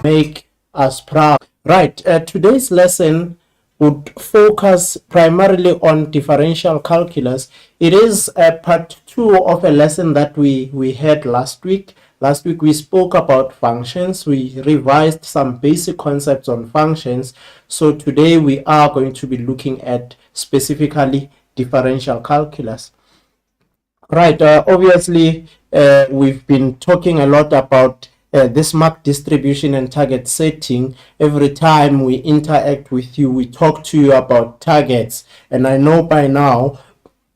make us proud. Right, today's lesson would focus primarily on differential calculus. It is part 2 of a lesson that we had last week. Last week we spoke about functions. We revised some basic concepts on functions. So today we are going to be looking at specifically differential calculus. Right, obviously we've been talking a lot about this mark distribution and target setting. Every time we interact with you, we talk to you about targets, and I know by now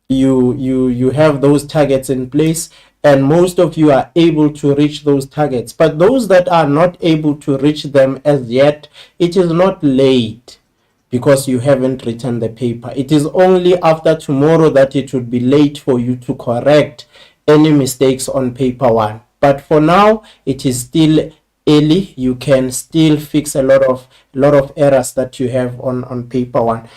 you have those targets in place, and most of you are able to reach those targets. But those that are not able to reach them as yet, it is not late because you haven't written the paper. It is only after tomorrow that it would be late for you to correct any mistakes on paper 1. But for now, it is still early. You can still fix a lot of errors that you have on paper 1.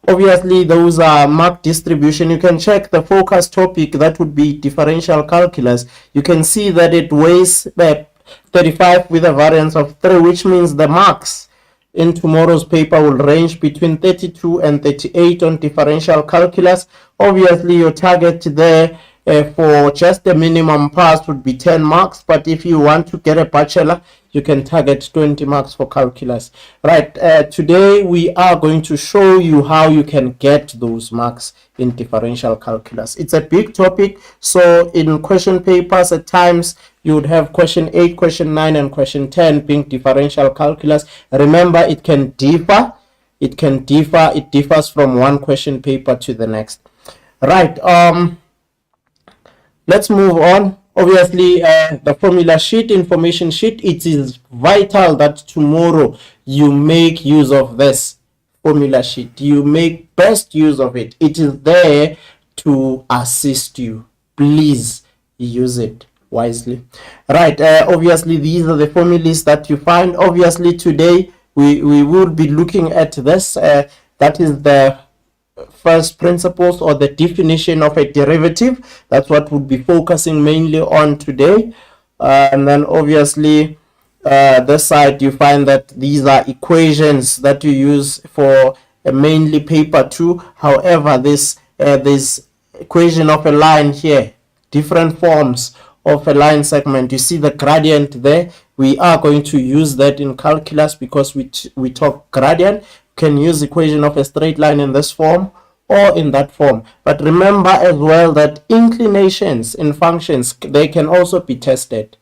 Obviously those are mark distribution. You can check the focus topic, that would be differential calculus. You can see that it weighs 35 with a variance of 3, which means the marks in tomorrow's paper will range between 32 and 38 on differential calculus. Obviously your target there for just the minimum pass would be 10 marks, but if you want to get a bachelor, you can target 20 marks for calculus. Right, today we are going to show you how you can get those marks in differential calculus. It's a big topic, so in question papers at times you would have question 8, question 9, and question 10 being differential calculus. Remember, it can differ. It differs from one question paper to the next. Right, let's move on. Obviously, the formula sheet, information sheet, it is vital that tomorrow you make use of this formula sheet. You make best use of it. It is there to assist you. Please use it wisely. Right, obviously these are the formulas that you find. Obviously today we will be looking at this. That is the first principles, or the definition of a derivative. That's what we'll be focusing mainly on today. And then obviously this side you find that these are equations that you use for mainly paper 2. However, this equation of a line here, different forms of a line segment, you see the gradient there. We are going to use that in calculus because we talk gradient. Can use equation of a straight line in this form or in that form. But remember as well that inclinations in functions, they can also be tested.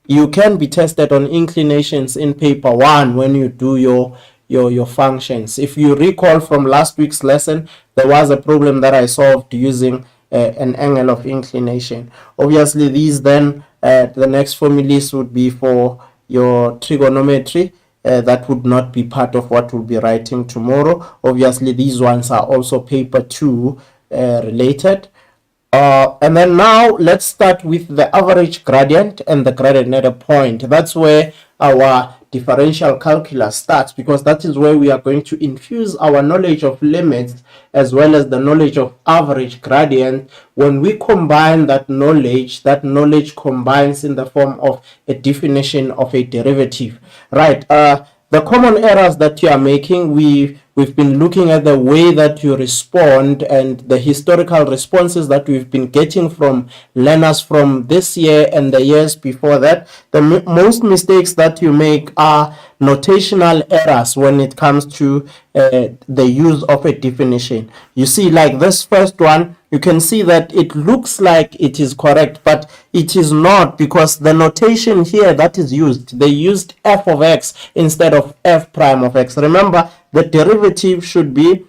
You can be tested on inclinations in paper 1 when you do your functions. If you recall from last week's lesson, there was a problem that I solved using an angle of inclination. Obviously these then the next formulas would be for your trigonometry. That would not be part of what we'll be writing tomorrow. Obviously these ones are also paper 2 related. And then now let's start with the average gradient and the gradient at a point. That's where our differential calculus starts, because that is where we are going to infuse our knowledge of limits as well as the knowledge of average gradient. When we combine that knowledge combines in the form of a definition of a derivative. Right, the common errors that you are making, we've been looking at the way that you respond and the historical responses that we've been getting from learners from this year and the years before that. The most mistakes that you make are notational errors when it comes to the use of a definition. You see, like this first one, you can see that it looks like it is correct, but it is not, because the notation here that is used, they used f of x instead of f prime of x. Remember, the derivative should be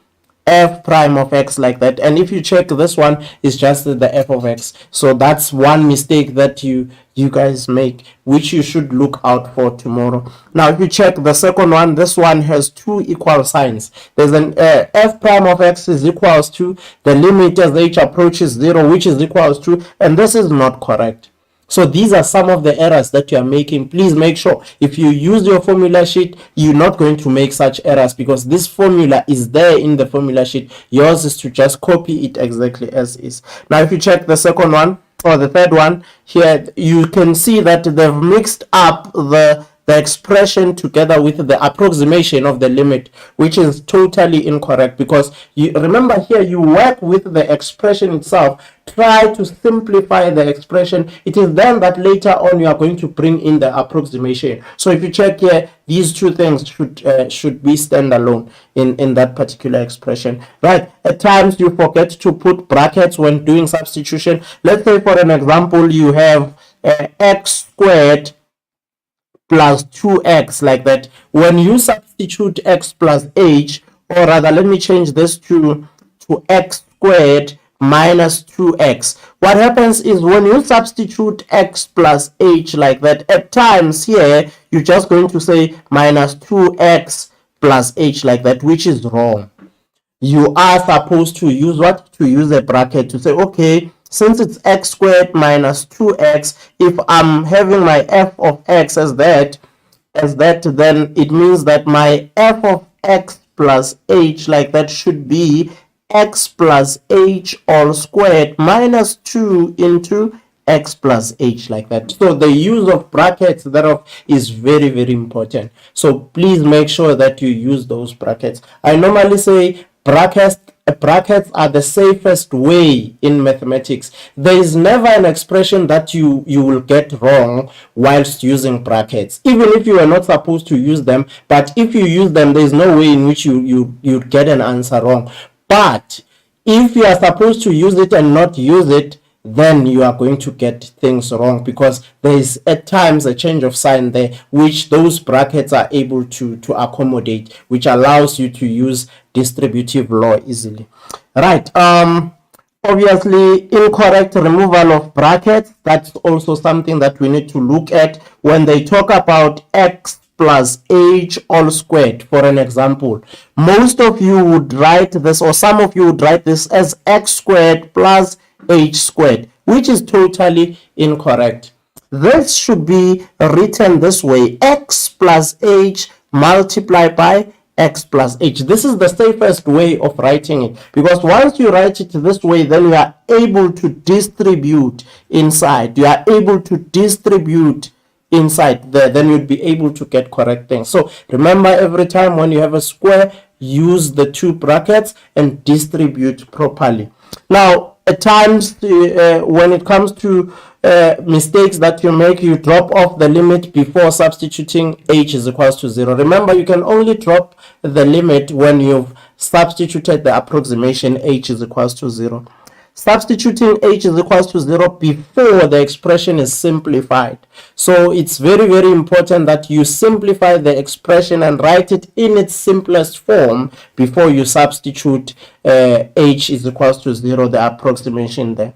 f prime of x, like that, and if you check this one, it's just the f of x. So that's one mistake that you guys make, which you should look out for tomorrow. Now if you check the second one, this one has two equal signs. There's an f prime of x is equals to the limit as h approaches 0, which is equals to, and this is not correct. So these are some of the errors that you are making. Please make sure if you use your formula sheet, you're not going to make such errors, because this formula is there in the formula sheet. Yours is to just copy it exactly as is. Now if you check the second one or the third one here, you can see that they've mixed up the the expression together with the approximation of the limit, which is totally incorrect, because you remember here you work with the expression itself, try to simplify the expression. It is then that later on you are going to bring in the approximation. So if you check here, these two things should be standalone in that particular expression, right? At times you forget to put brackets when doing substitution. Let's say for an example you have x squared plus 2x, like that. When you substitute x plus h, or rather let me change this to x squared minus 2x, what happens is when you substitute x plus h like that, at times here you're just going to say minus 2x plus h like that, which is wrong. You are supposed to use what? To use a bracket to say, okay, since it's x squared minus 2x, if I'm having my f of x as that, then it means that my f of x plus h like that should be x plus h all squared minus 2 into x plus h like that. So the use of brackets thereof is very, very important. So please make sure that you use those brackets. I normally say brackets are the safest way in mathematics. There is never an expression that you will get wrong whilst using brackets, even if you are not supposed to use them. But if you use them, there is no way in which you'd get an answer wrong. But if you are supposed to use it and not use it, then you are going to get things wrong, because there is at times a change of sign there, which those brackets are able to accommodate, which allows you to use distributive law easily. Right. Obviously, incorrect removal of brackets, that's also something that we need to look at when they talk about x plus h all squared. For an example, most of you would write this, or some of you would write this as x squared plus h squared, which is totally incorrect. This should be written this way: x plus h multiplied by x plus h. This is the safest way of writing it, because once you write it this way, then you are able to distribute inside. You are able to distribute inside there, then you'd be able to get correct things. So remember, every time when you have a square, use the two brackets and distribute properly. Now, at times when it comes to mistakes that you make, you drop off the limit before substituting h is equals to 0. Remember, you can only drop the limit when you've substituted the approximation h is equals to 0. Substituting h is equals to 0 before the expression is simplified. So it's very, very important that you simplify the expression and write it in its simplest form before you substitute h is equals to 0, the approximation there.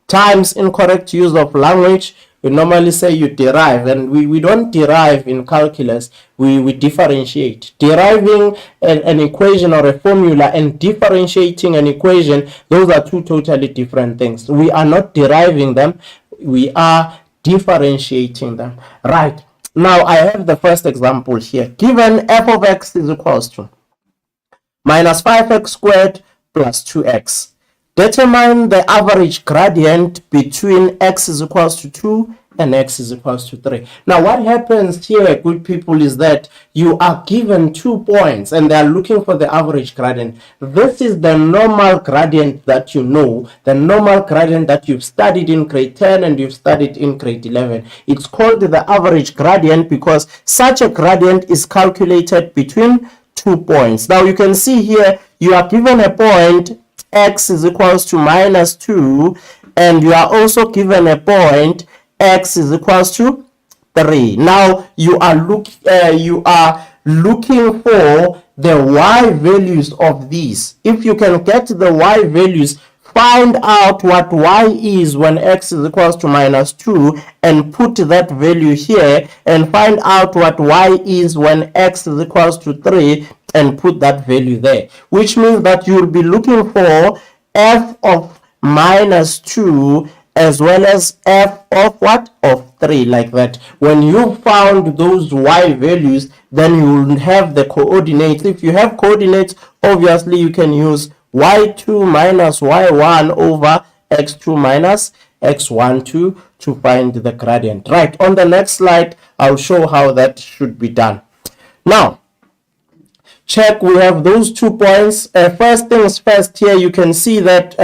Times incorrect use of language. We normally say you derive, and we don't derive in calculus, we differentiate. Deriving an equation or a formula and differentiating an equation, those are two totally different things. We are not deriving them, we are differentiating them. Right, now I have the first example here. Given f of x is equals to minus 5x squared plus 2x. Determine the average gradient between x is equals to 2 and x is equals to 3. Now, what happens here, good people, is that you are given 2 points and they are looking for the average gradient. This is the normal gradient that you know, the normal gradient that you've studied in grade 10 and you've studied in grade 11. It's called the average gradient because such a gradient is calculated between 2 points. Now, you can see here, you are given a point x is equals to minus 2, and you are also given a point x is equals to 3. Now you are looking for the y values of these. If you can get the y values, find out what y is when x is equals to minus 2 and put that value here, and find out what y is when x is equals to 3 and put that value there, which means that you'll be looking for f of minus 2 as well as f of what? Of 3, like that. When you found those y values, then you will have the coordinates. If you have coordinates, obviously you can use y2 minus y1 over x2 minus x12 to find the gradient. Right, on the next slide, I'll show how that should be done. Now, check, we have those 2 points. First things first, here you can see that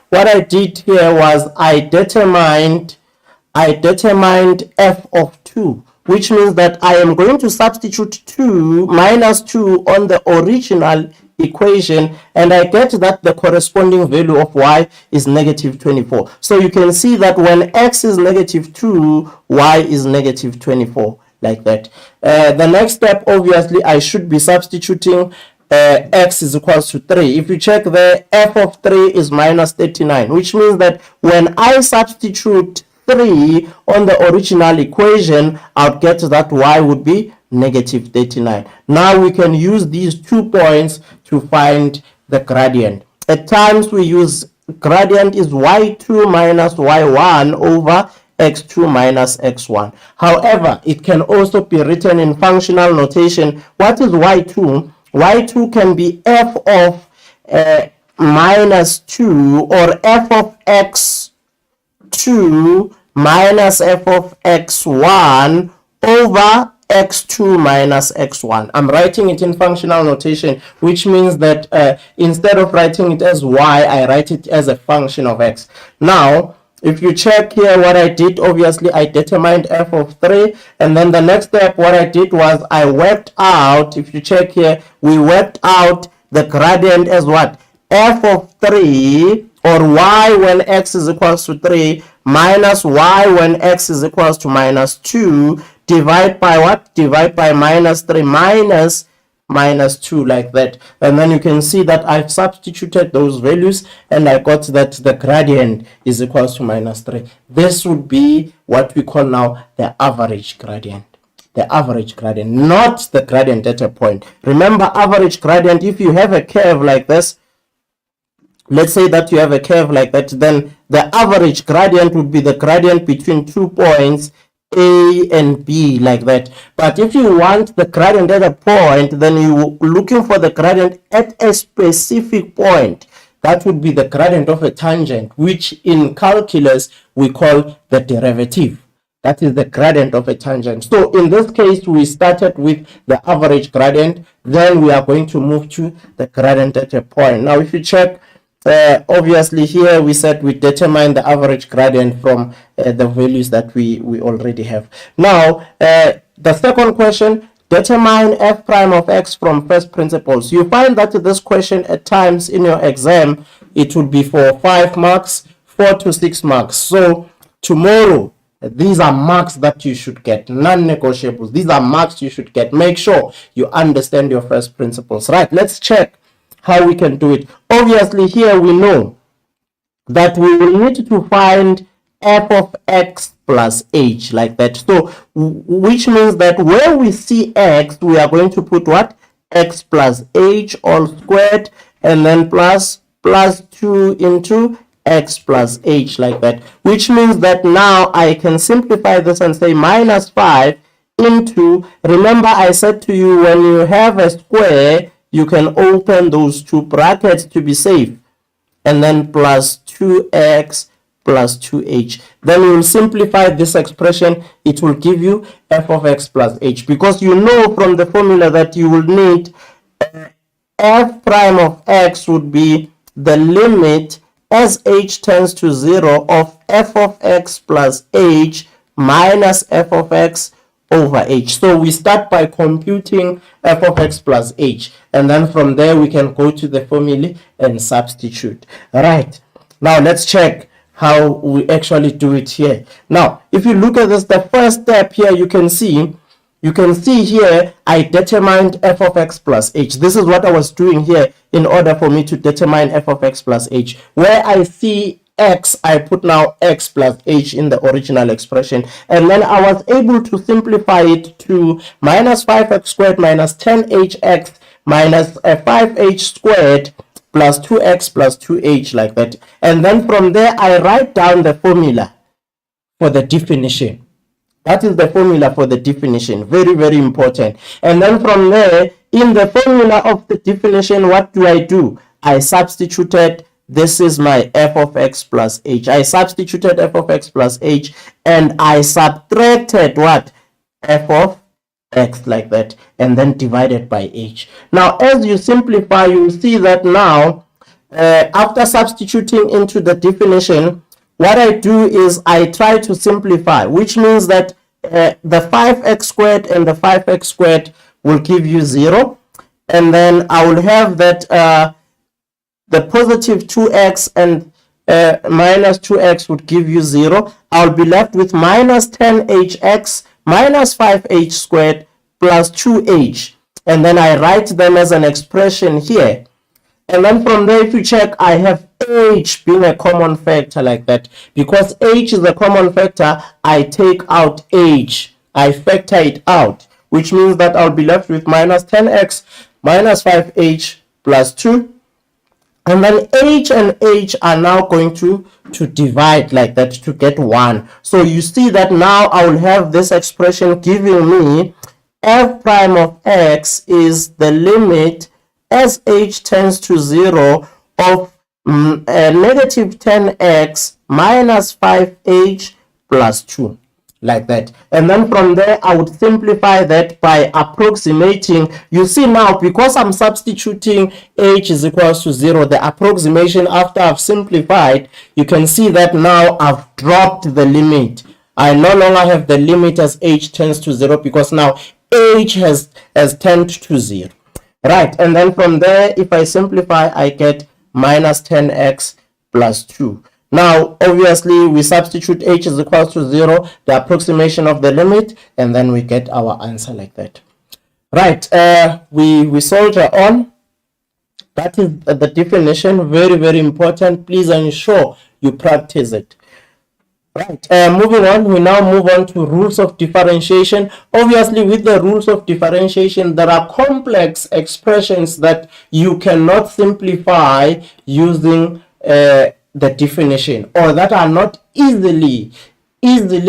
what I did here was I determined f of 2, which means that I am going to substitute 2 minus 2 on the original equation, and I get that the corresponding value of y is negative 24. So you can see that when x is negative 2, y is negative 24, like that. The next step, obviously, I should be substituting x is equals to 3. If you check there, f of 3 is minus 39, which means that when I substitute 3 on the original equation, I'll get that y would be negative 39. Now we can use these 2 points to find the gradient. At times we use gradient is y2 minus y1 over x2 minus x1. However, it can also be written in functional notation. What is y2? Y2 can be f of minus 2 or f of x2 minus f of x1 over x2 minus x1. I'm writing it in functional notation, which means that instead of writing it as y, I write it as a function of x. Now, if you check here what I did, obviously I determined f of 3, and then the next step what I did was I worked out, if you check here, we worked out the gradient as what? F of 3, or y when x is equals to 3 minus y when x is equals to minus 2, divide by what? Divide by minus 3 minus 2, like that. And then you can see that I've substituted those values and I got that the gradient is equals to minus 3. This would be what we call now the average gradient. The average gradient, not the gradient at a point. Remember, average gradient, if you have a curve like this, let's say that you have a curve like that, then the average gradient would be the gradient between 2 points A and B, like that. But if you want the gradient at a point, then you're looking for the gradient at a specific point. That would be the gradient of a tangent, which in calculus we call the derivative. That is the gradient of a tangent. So in this case, we started with the average gradient, then we are going to move to the gradient at a point. Now if you check, obviously here we said we determine the average gradient from the values that we already have. Now the second question, determine f prime of x from first principles. You find that this question at times in your exam, it would be for 5 marks, 4 to 6 marks. So tomorrow, these are marks that you should get, non-negotiables. These are marks you should get. Make sure you understand your first principles. Right, let's check how we can do it. Obviously here we know that we will need to find f of x plus h, like that. So which means that where we see x, we are going to put what? X plus h all squared, and then plus 2 into x plus h, like that. Which means that now I can simplify this and say minus 5 into, remember I said to you, when you have a square, you can open those 2 brackets to be safe, and then plus 2x plus 2h. Then you will simplify this expression. It will give you f of x plus h, because you know from the formula that you will need f prime of x would be the limit as h tends to 0 of f of x plus h minus f of x over h. So we start by computing f of x plus h, and then from there we can go to the formula and substitute. Right, now let's check how we actually do it here. Now if you look at this, the first step here, you can see here I determined f of x plus h. This is what I was doing here in order for me to determine f of x plus h. Where I see x, I put now x plus h in the original expression, and then I was able to simplify it to minus 5x squared minus 10hx minus 5h squared plus 2x plus 2h, like that. And then from there I write down the formula for the definition. That is the formula for the definition. Very, very important. And then from there, in the formula of the definition, what do? I substituted this is my f of x plus h. I substituted f of x plus h and I subtracted what? F of x, like that, and then divided by h. Now as you simplify, you will see that now after substituting into the definition, what I do is I try to simplify, which means that the 5x squared and the 5x squared will give you 0, and then I will have that the positive 2x and minus 2x would give you 0. I'll be left with minus 10hx minus 5h squared plus 2h, and then I write them as an expression here. And then from there, if you check, I have h being a common factor, like that. Because h is a common factor, I take out h. I factor it out, which means that I'll be left with minus 10x minus 5h plus 2. And then h and h are now going to divide, like that, to get 1. So you see that now I will have this expression giving me f prime of x is the limit as h tends to 0 of negative 10x minus 5h plus 2, like that. And then from there, I would simplify that by approximating. You see now, because I'm substituting h is equals to 0, the approximation after I've simplified, you can see that now I've dropped the limit. I no longer have the limit as h tends to 0, because now h has tended to 0. Right, and then from there, if I simplify, I get minus 10x plus 2. Now, obviously, we substitute h is equals to 0, the approximation of the limit, and then we get our answer, like that. Right, we soldier on. That is the definition, very, very important. Please ensure you practice it. Right, moving on, we now move on to rules of differentiation. Obviously, with the rules of differentiation, there are complex expressions that you cannot simplify using the definition, or that are not easily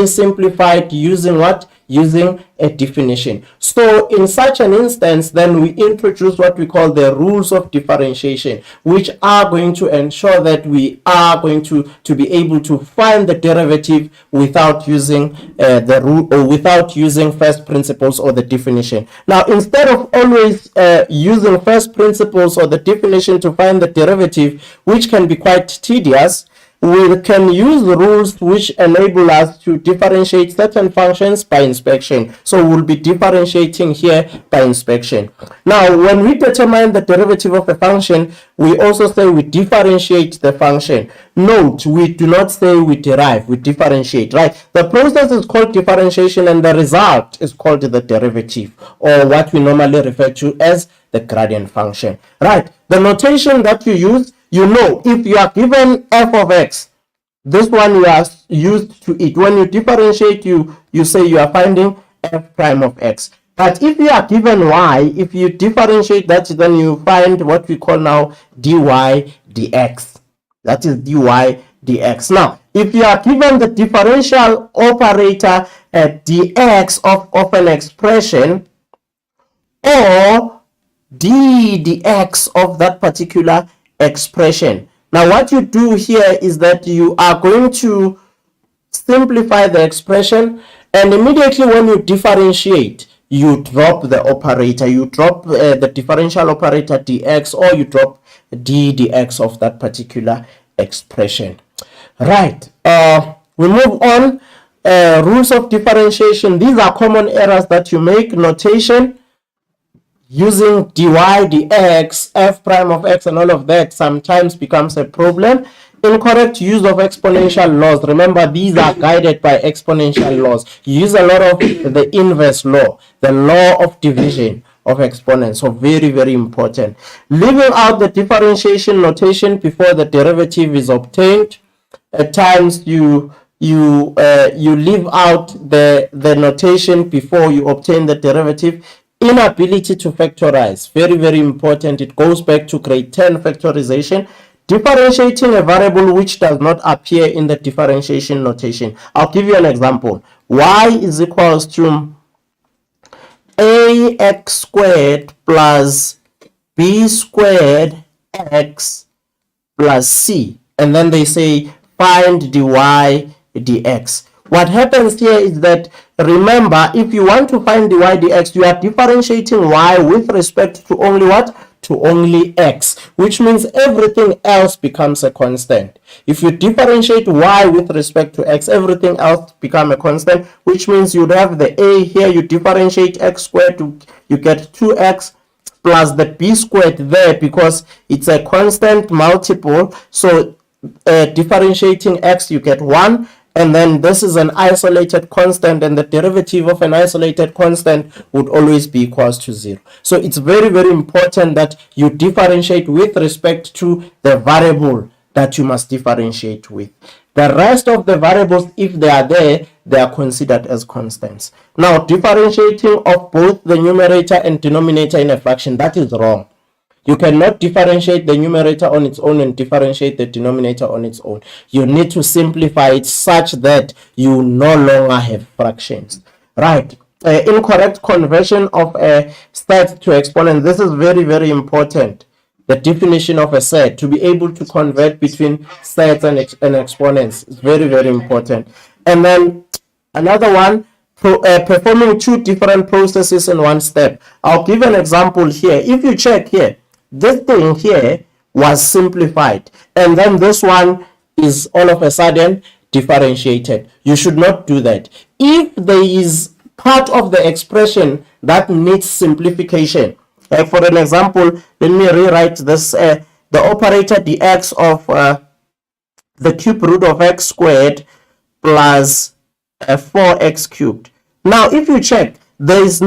simplified using what? Using a definition. So in such an instance, then we introduce what we call the rules of differentiation, which are going to ensure that we are going to be able to find the derivative without using the rule, or without using first principles or the definition. Now, instead of always using first principles or the definition to find the derivative, which can be quite tedious, we can use rules which enable us to differentiate certain functions by inspection. So we'll be differentiating here by inspection. Now, when we determine the derivative of a function, we also say we differentiate the function. Note, we do not say we derive, we differentiate, right? The process is called differentiation, and the result is called the derivative, or what we normally refer to as the gradient function, right? The notation that you use, you know, if you are given f of x, this one you are used to it. When you differentiate, you say you are finding f prime of x. But if you are given y, if you differentiate that, then you find what we call now dy dx. That is dy dx. Now, if you are given the differential operator dx of an expression, or d dx of that particular expression. Now, what you do here is that you are going to simplify the expression, and immediately when you differentiate, you drop the operator. You drop the differential operator dx, or you drop d dx of that particular expression. Right. We move on. Rules of differentiation. These are common errors that you make. Notation using dy dx, f prime of x, and all of that sometimes becomes a problem. Incorrect use of exponential laws. Remember, these are guided by exponential laws. You use a lot of the inverse law, the law of division of exponents. So very, very important. Leaving out the differentiation notation before the derivative is obtained. At times you leave out the notation before you obtain the derivative. Inability to factorize, very, very important. It goes back to grade 10 factorization. Differentiating a variable which does not appear in the differentiation notation. I'll give you an example. Y is equals to ax squared plus b squared x plus c, and then they say find dy dx. What happens here is that, remember, if you want to find dy dx, you are differentiating y with respect to only what? To only x, which means everything else becomes a constant. If you differentiate y with respect to x, everything else becomes a constant, which means you'd have the a here, you differentiate x squared, you get 2x plus the b squared there because it's a constant multiple. So differentiating x, you get 1, and then this is an isolated constant, and the derivative of an isolated constant would always be equals to 0. So it's very, very important that you differentiate with respect to the variable that you must differentiate with. The rest of the variables, if they are there, they are considered as constants. Now, differentiating of both the numerator and denominator in a fraction, that is wrong. You cannot differentiate the numerator on its own and differentiate the denominator on its own. You need to simplify it such that you no longer have fractions. Right. Incorrect conversion of a set to exponent. This is very, very important. The definition of a set, to be able to convert between sets and exponents, is very, very important. And then another one, performing two different processes in one step. I'll give an example here. If you check here, this thing here was simplified, and then this one is all of a sudden differentiated. You should not do that. If there is part of the expression that needs simplification, for an example, let me rewrite this. The operator dx of the cube root of x squared plus 4x cubed. Now, if you check, there is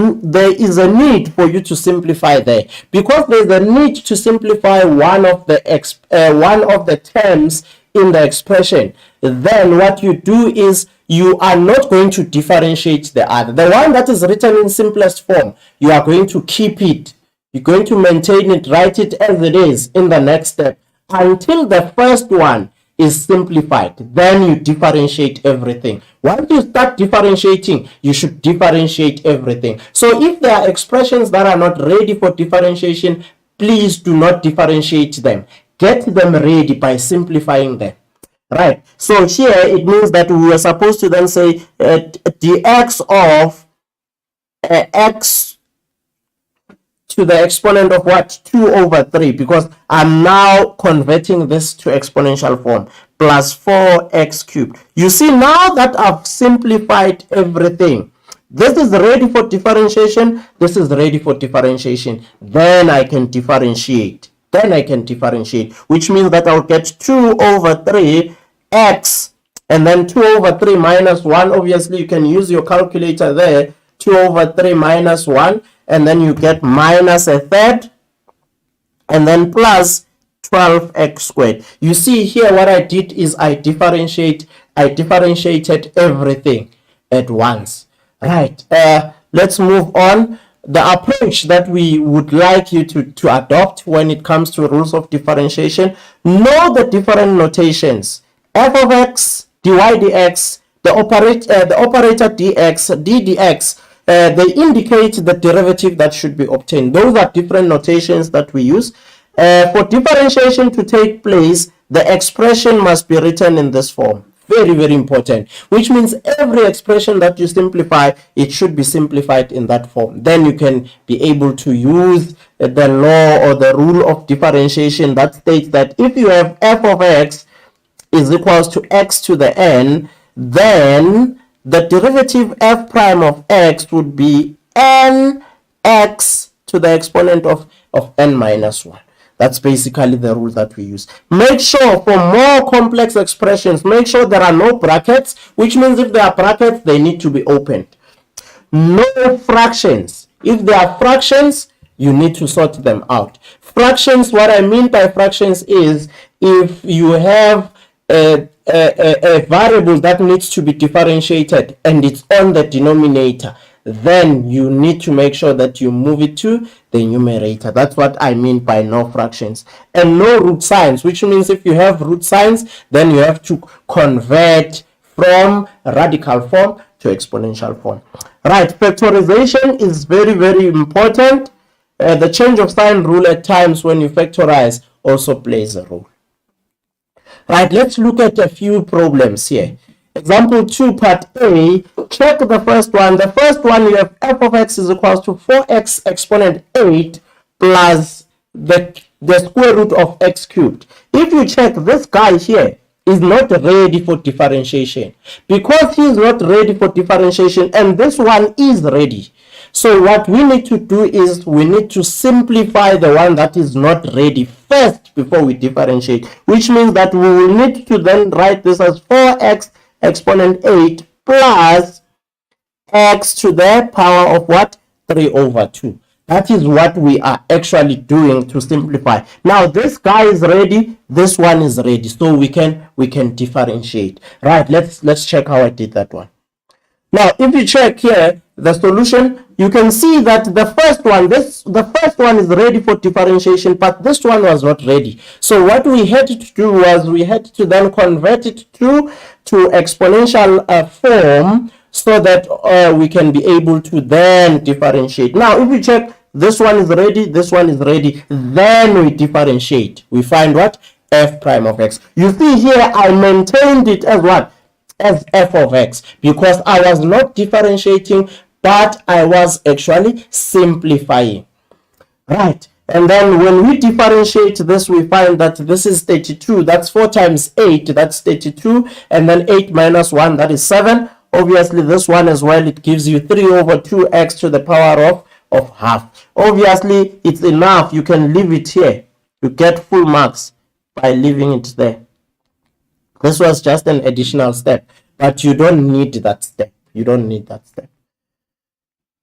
a need for you to simplify there, because there is a need to simplify one of the terms in the expression. Then what you do is you are not going to differentiate the other. The one that is written in simplest form, you are going to keep it. You're going to maintain it, write it as it is in the next step until the first one is simplified. Then you differentiate everything. Once you start differentiating, you should differentiate everything. So if there are expressions that are not ready for differentiation, please do not differentiate them. Get them ready by simplifying them. Right. So here it means that we are supposed to then say dx of x to the exponent of what? 2 over 3, because I'm now converting this to exponential form, plus 4x cubed. You see, now that I've simplified everything, this is ready for differentiation, this is ready for differentiation, then I can differentiate. Which means that I'll get 2 over 3 x, and then 2 over 3 minus 1. Obviously, you can use your calculator there. 2 over 3 minus 1, and then you get minus a third, and then plus 12x squared. You see here what I did is I differentiated everything at once. Right. Let's move on. The approach that we would like you to adopt when it comes to rules of differentiation: know the different notations. F of x, dy dx, the operator dx, d dx, they indicate the derivative that should be obtained. Those are different notations that we use. For differentiation to take place, the expression must be written in this form. Very, very important. Which means every expression that you simplify, it should be simplified in that form. Then you can be able to use the law or the rule of differentiation that states that if you have f of x is equals to x to the n, then the derivative f prime of x would be nx to the exponent of n minus 1. That's basically the rule that we use. Make sure for more complex expressions, make sure there are no brackets, which means if there are brackets, they need to be opened. No fractions. If there are fractions, you need to sort them out. Fractions, what I mean by fractions is if you have a variable that needs to be differentiated and it's on the denominator, then you need to make sure that you move it to the numerator. That's what I mean by no fractions. And no root signs, which means if you have root signs, then you have to convert from radical form to exponential form. Right, factorization is very, very important. The change of sign rule at times when you factorize also plays a role. Right, let's look at a few problems here. Example 2, part A. Check the first one. The first one, you have f of x is equals to 4x exponent 8 plus the square root of x cubed. If you check, this guy here is not ready for differentiation. Because he is not ready for differentiation and this one is ready, so what we need to do is we need to simplify the one that is not ready first before we differentiate, which means that we will need to then write this as 4x exponent 8 plus x to the power of what? 3 over 2. That is what we are actually doing to simplify. Now this guy is ready, this one is ready, so we can differentiate. Right, let's check how I did that one. Now if you check here the solution, you can see that the first one is ready for differentiation, but this one was not ready. So what we had to do was we had to then convert it to exponential form, so that we can be able to then differentiate. Now if you check, this one is ready, this one is ready, then we differentiate. We find what? F prime of x. You see here I maintained it as what? As f of x, because I was not differentiating, but I was actually simplifying. Right, and then when we differentiate this, we find that this is 32. That's 4 times 8, that's 32, and then 8 minus 1, that is 7. Obviously this one as well, it gives you 3 over 2x to the power of half. Obviously it's enough, you can leave it here, you get full marks by leaving it there. This was just an additional step, but you don't need that step. You don't need that step.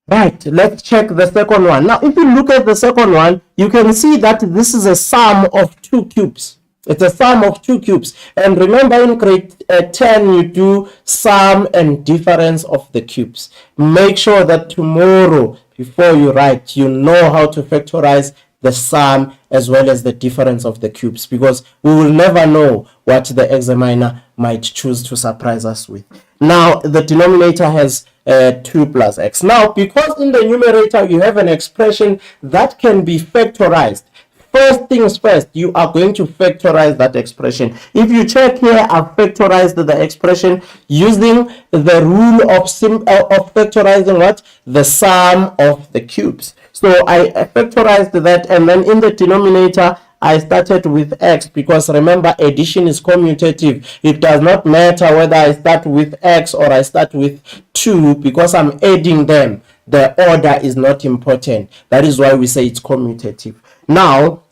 Right, let's check the second one. Now, if you look at the second one, you can see that this is a sum of 2 cubes. It's a sum of 2 cubes. And remember in grade 10, you do sum and difference of the cubes. Make sure that tomorrow, before you write, you know how to factorize the sum as well as the difference of the cubes, because we will never know what the examiner might choose to surprise us with. Now the denominator has 2 plus x. Now because in the numerator you have an expression that can be factorized, first things first, you are going to factorize that expression. If you check here, I've factorized the expression using the rule of factorizing what? The sum of the cubes. So I factorized that, and then in the denominator I started with x, because remember addition is commutative. It does not matter whether I start with x or I start with 2, because I'm adding them. The order is not important. That is why we say it's commutative. Now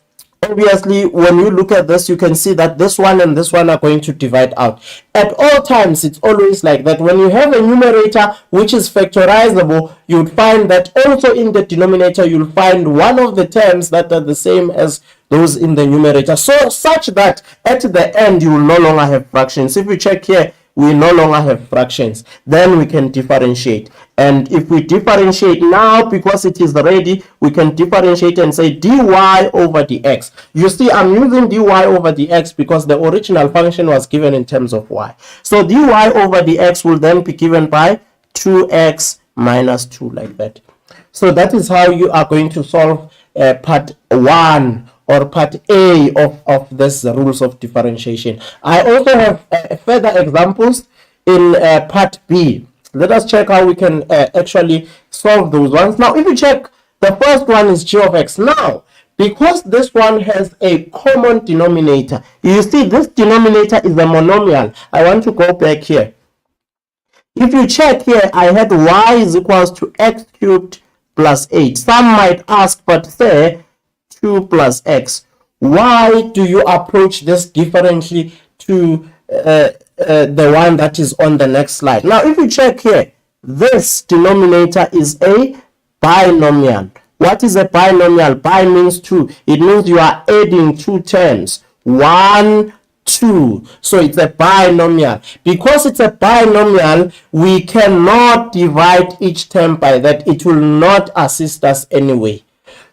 obviously when you look at this, you can see that this one and this one are going to divide out. At all times it's always like that. When you have a numerator which is factorizable, you'll find that also in the denominator you'll find one of the terms that are the same as those in the numerator, so such that at the end you will no longer have fractions. If you check here, we no longer have fractions. Then we can differentiate, and if we differentiate now, because it is ready, we can differentiate and say dy over dx. You see, I'm using dy over dx because the original function was given in terms of y. So dy over dx will then be given by 2x minus 2, like that. So that is how you are going to solve part 1 or part A of this rules of differentiation. I also have further examples in part B. Let us check how we can actually solve those ones. Now, if you check, the first one is g of x. Now, because this one has a common denominator, you see this denominator is a monomial. I want to go back here. If you check here, I had y is equals to x cubed plus 8. Some might ask, but say 2 plus x. Why do you approach this differently to the one that is on the next slide? Now, if you check here, this denominator is a binomial. What is a binomial? Bi means 2. It means you are adding 2 terms. 1, 2. So it's a binomial. Because it's a binomial, we cannot divide each term by that. It will not assist us anyway.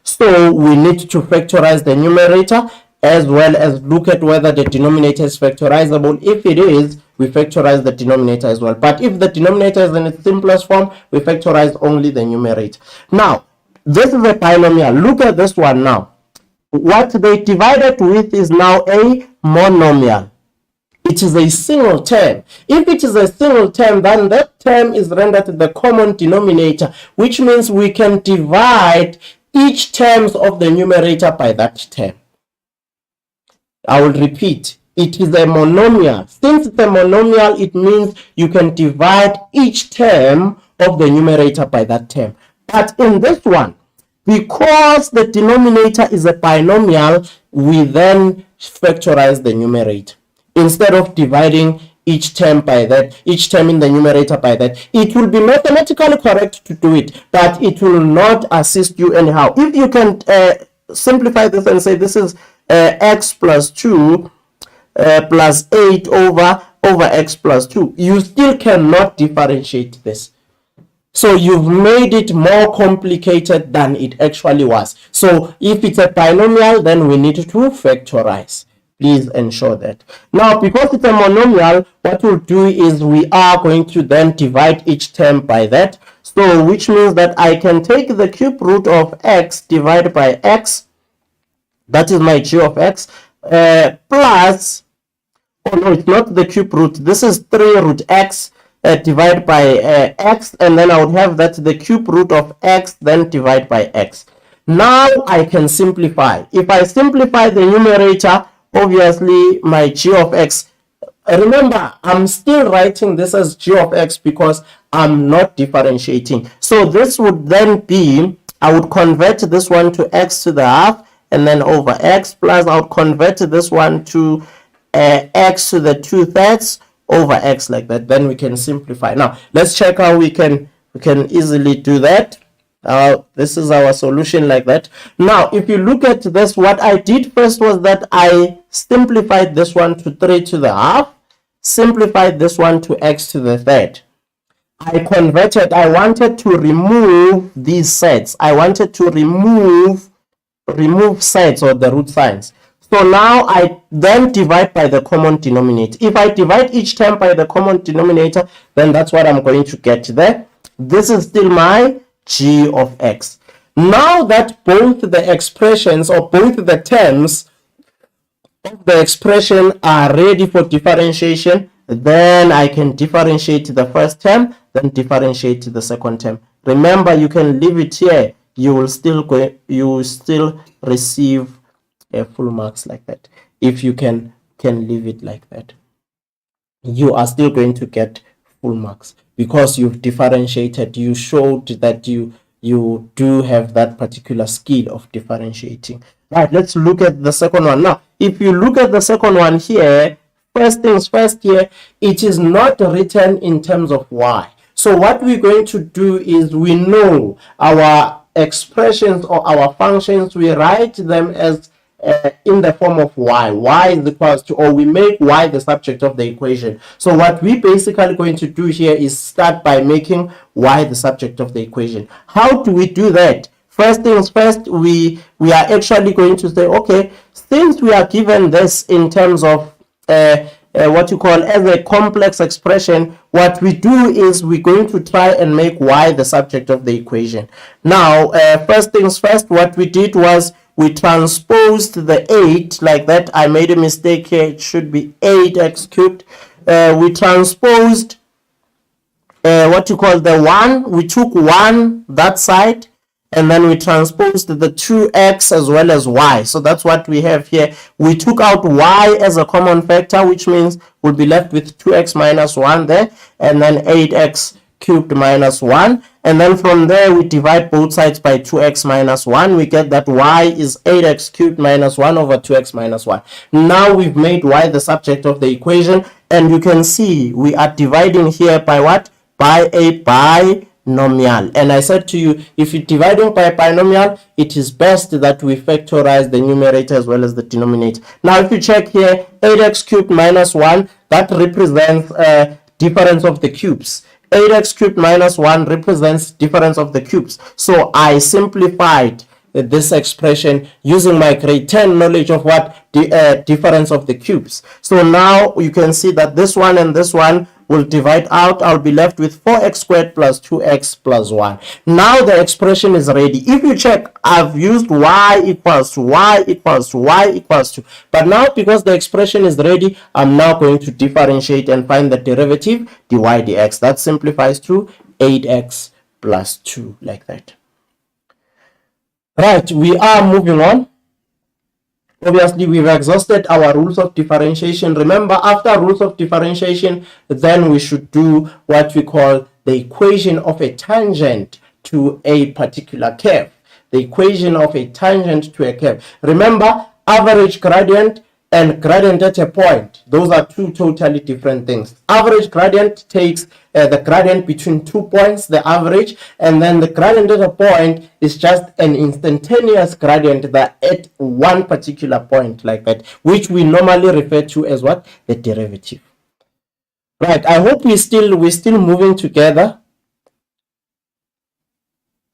So we need to factorize the numerator as well as look at whether the denominator is factorizable. If it is, we factorize the denominator as well. But if the denominator is in its simplest form, we factorize only the numerator. Now, this is a binomial. Look at this one now. What they divided with is now a monomial. It is a single term. If it is a single term, then that term is rendered the common denominator, which means we can divide each term of the numerator by that term. I will repeat. It is a monomial. Since it's a monomial, it means you can divide each term of the numerator by that term. But in this one, because the denominator is a binomial, we then factorize the numerator. Instead of dividing each term by that, each term in the numerator by that, it will be mathematically correct to do it, but it will not assist you anyhow. If you can simplify this and say this is x plus 2 plus 8 over x plus 2, you still cannot differentiate this. So you've made it more complicated than it actually was. So if it's a binomial, then we need to factorize. Please ensure that. Now, because it's a monomial, what we'll do is we are going to then divide each term by that. So which means that I can take the cube root of x divided by x. That is my g of x. Plus, oh no, it's not the cube root. This is 3 root x. Divide by x, and then I would have that the cube root of x, then divide by x. Now I can simplify. If I simplify the numerator, obviously my g of x, remember I'm still writing this as g of x because I'm not differentiating. So this would then be, I would convert this one to x to the half and then over x, plus I would convert this one to x to the 2/3 over x, like that. Then we can simplify. Now let's check how we can easily do that. This is our solution like that. Now if you look at this, what I did first was that I simplified this one to 3 to the half, simplified this one to x to the 3rd. I converted, I wanted to remove these sets. I wanted to remove sets or the root signs. So now I then divide by the common denominator. If I divide each term by the common denominator, then that's what I'm going to get there. This is still my g of x. Now that both the expressions or both the terms of the expression are ready for differentiation, then I can differentiate the first term, then differentiate the second term. Remember, you can leave it here. You will still receive full marks like that. If you can leave it like that, you are still going to get full marks because you've differentiated. You showed that you do have that particular skill of differentiating. Right, let's look at the second one. Now if you look at the second one here, first things first here, it is not written in terms of y. So what we're going to do is, we know our expressions or our functions, we write them as in the form of y. Y is equals to, or we make y the subject of the equation. So what we basically going to do here is start by making y the subject of the equation. How do we do that? First things first, we are actually going to say, okay, since we are given this in terms of what you call as a complex expression, what we do is we're going to try and make y the subject of the equation. Now first things first, what we did was we transposed the 8 like that. I made a mistake here. It should be 8x cubed. We transposed what you call the 1. We took 1 that side, and then we transposed the 2x as well as y. So that's what we have here. We took out y as a common factor, which means we'll be left with 2x minus 1 there, and then 8x cubed minus 1, and then from there we divide both sides by 2x minus 1. We get that y is 8x cubed minus 1 over 2x minus 1. Now we've made y the subject of the equation, and you can see we are dividing here by what? By a binomial. And I said to you, if you're dividing by a binomial, it is best that we factorize the numerator as well as the denominator. Now if you check here, 8x cubed minus 1, that represents difference of the cubes. 8x cubed minus 1 represents difference of the cubes. So I simplified this expression using my grade 10 knowledge of what the difference of the cubes. So now you can see that this one and this one will divide out. I'll be left with 4x squared plus 2x plus 1. Now the expression is ready. If you check, I've used y equals to y equals to y equals to. But now because the expression is ready, I'm now going to differentiate and find the derivative dy dx. That simplifies to 8x plus 2, like that. Right, we are moving on. Obviously, we've exhausted our rules of differentiation. Remember, after rules of differentiation, then we should do what we call the equation of a tangent to a particular curve. The equation of a tangent to a curve. Remember, average gradient and gradient at a point. Those are two totally different things. Average gradient takes the gradient between 2 points, the average, and then the gradient at a point is just an instantaneous gradient that at one particular point, like that, which we normally refer to as what? The derivative. Right, I hope we're still moving together.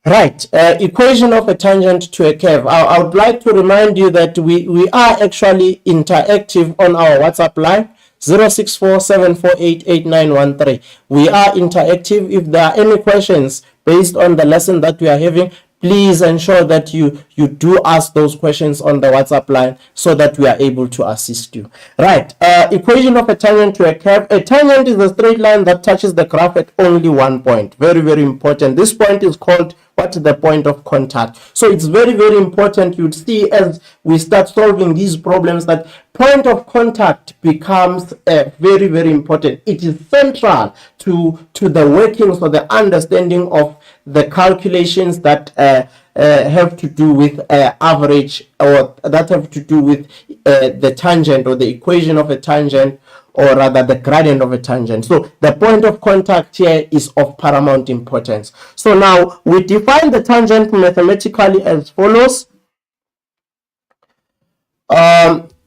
Right, equation of a tangent to a curve. I would like to remind you that we are actually interactive on our WhatsApp line 0647488913. We are interactive. If there are any questions based on the lesson that we are having, please ensure that you do ask those questions on the WhatsApp line so that we are able to assist you. Right, equation of a tangent to a curve. A tangent is a straight line that touches the graph at only one point. Very, very important. This point is called what? The point of contact. So it's very, very important. You'd see as we start solving these problems that point of contact becomes very, very important. It is central to the workings or the understanding of the calculations that have to do with average, or that have to do with the tangent or the equation of a tangent, or rather the gradient of a tangent. So the point of contact here is of paramount importance. So now we define the tangent mathematically as follows.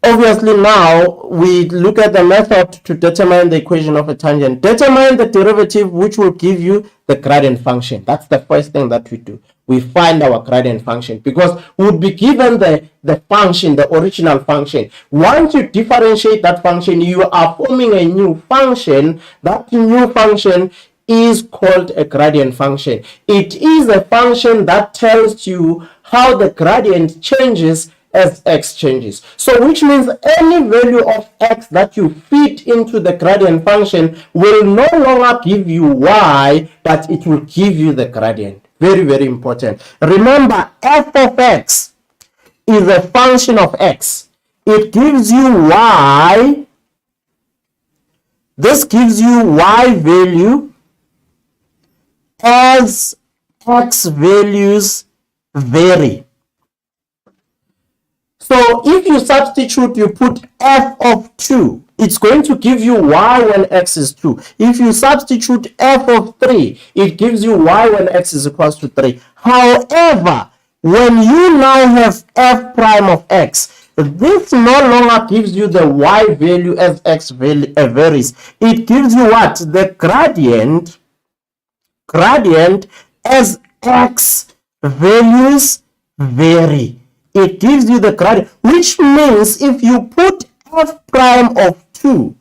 Obviously now we look at the method to determine the equation of a tangent. Determine the derivative which will give you the gradient function. That's the first thing that we do. We find our gradient function because we would be given the function, the original function. Once you differentiate that function, you are forming a new function. That new function is called a gradient function. It is a function that tells you how the gradient changes as x changes. So which means any value of x that you feed into the gradient function will no longer give you y, but it will give you the gradient. Very, very important. Remember, f of x is a function of x. It gives you y. This gives you y value as x values vary. So if you substitute, you put f of 2, it's going to give you y when x is 2. If you substitute f of 3, it gives you y when x is equals to 3. However, when you now have f prime of x, this no longer gives you the y value as x varies. It gives you what? The gradient as x values vary. It gives you the gradient, which means if you put f prime of 2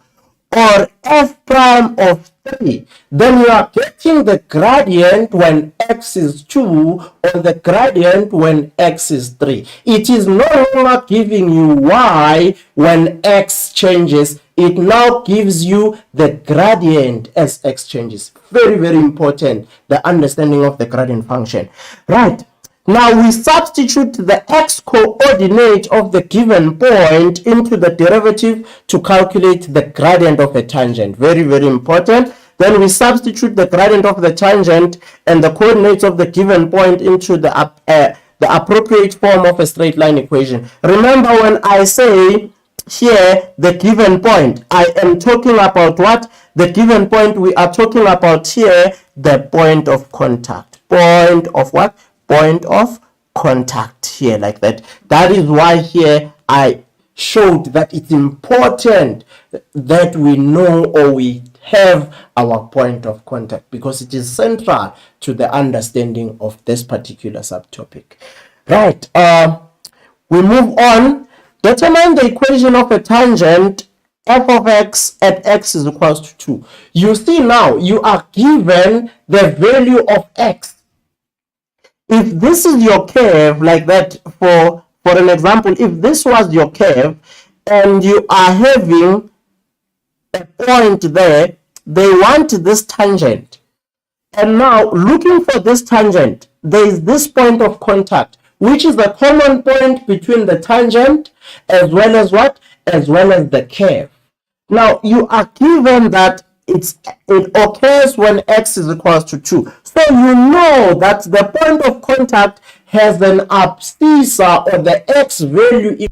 or f prime of 3, then you are getting the gradient when x is 2 or the gradient when x is 3. It is no longer giving you y when x changes. It now gives you the gradient as x changes. Very, very important, the understanding of the gradient function. Right. Now we substitute the x coordinate of the given point into the derivative to calculate the gradient of a tangent. Very, very important. Then we substitute the gradient of the tangent and the coordinates of the given point into the appropriate form of a straight line equation. Remember, when I say here the given point, I am talking about what? The given point we are talking about here, the point of contact. Point of what? Point of contact here, like that. That is why here I showed that it's important that we know or we have our point of contact, because it is central to the understanding of this particular subtopic. Right, we move on. Determine the equation of a tangent f of x at x is equals to 2. You see now, you are given the value of x. If this is your curve, like that, for an example, if this was your curve and you are having a point there, they want this tangent. And now, looking for this tangent, there is this point of contact, which is the common point between the tangent as well as what? As well as the curve. Now, you are given that it occurs when x is equals to 2. So you know that the point of contact has an abscissa, or the x value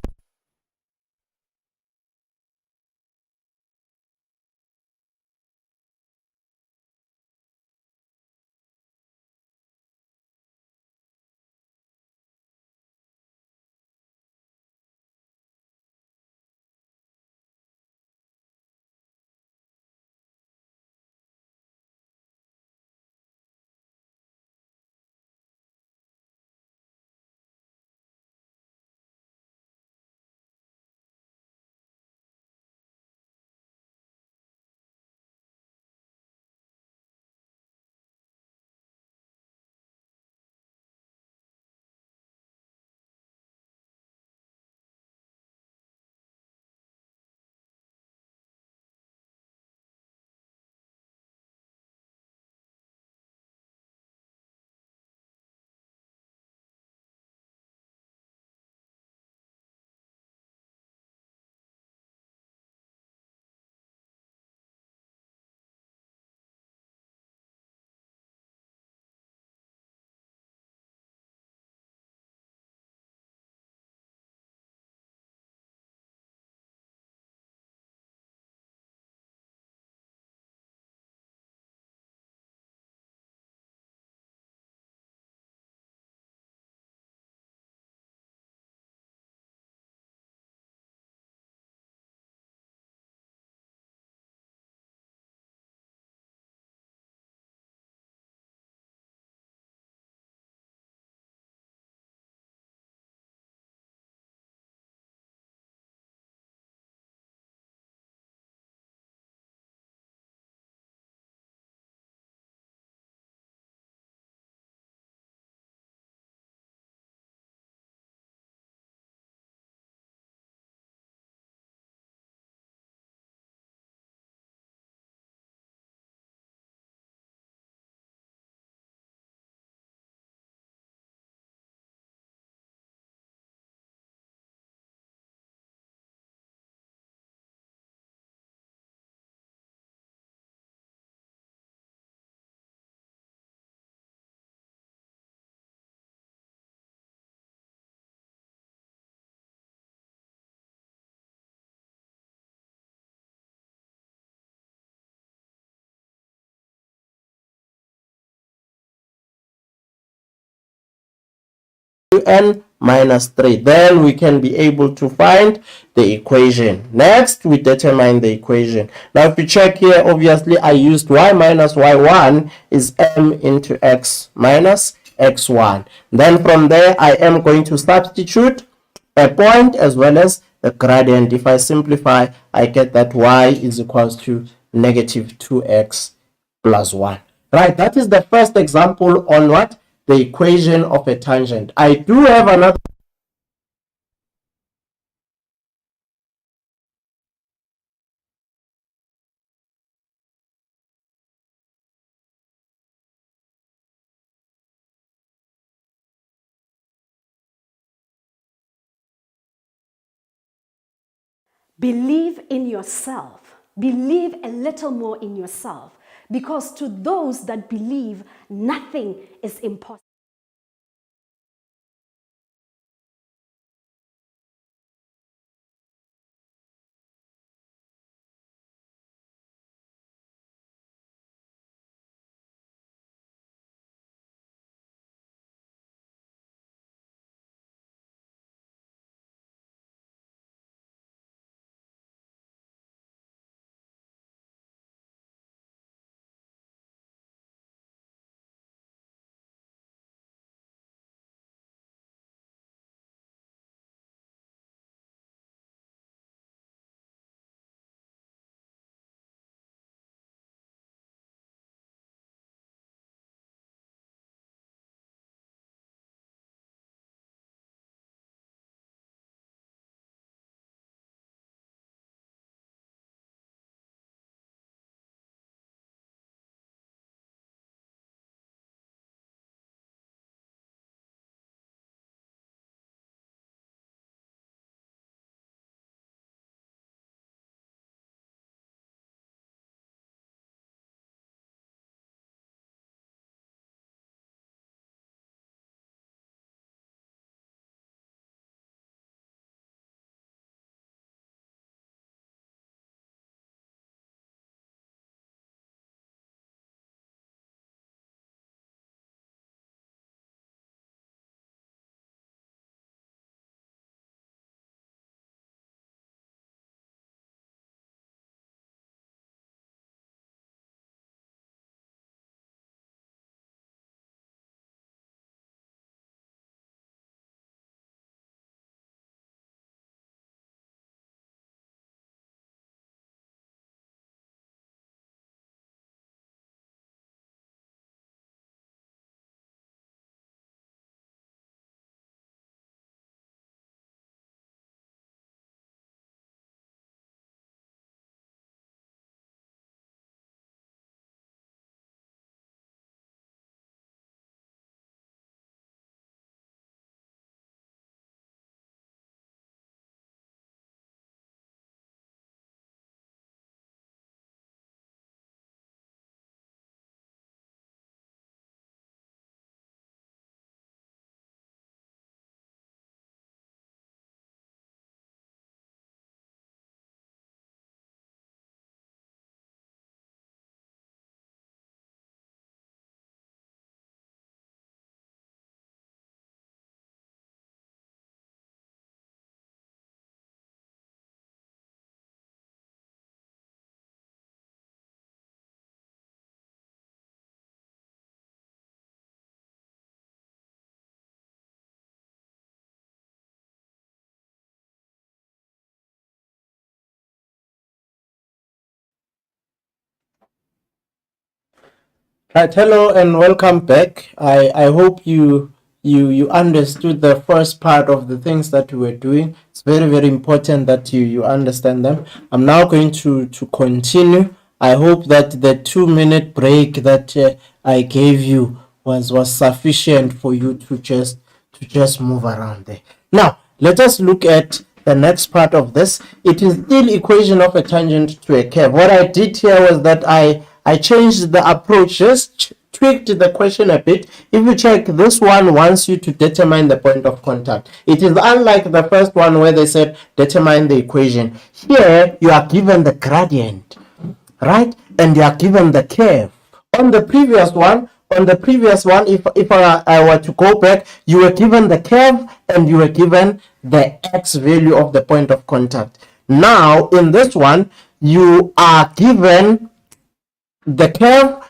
n minus 3. Then we can be able to find the equation. Next, we determine the equation. Now, if you check here, obviously, I used y minus y1 is m into x minus x1. Then from there, I am going to substitute a point as well as the gradient. If I simplify, I get that y is equals to negative 2x plus 1. Right, that is the first example on what? The equation of a tangent. I do have another Believe in yourself. Believe a little more in yourself. Because to those that believe, nothing is impossible. Right, hello and welcome back. I hope you understood the first part of the things that we were doing. It's very important that you understand them. I'm now going to continue. I hope that the 2 minute break that I gave you was sufficient for you to just move around there. Now let us look at the next part of this. It is still equation of a tangent to a curve. What I did here was that I changed the approach, just tweaked the question a bit. If you check, this one wants you to determine the point of contact. It is unlike the first one where they said determine the equation. Here you are given the gradient, right? And you are given the curve. On the previous one, if I were to go back, you were given the curve and you were given the x value of the point of contact. Now in this one, you are given the curve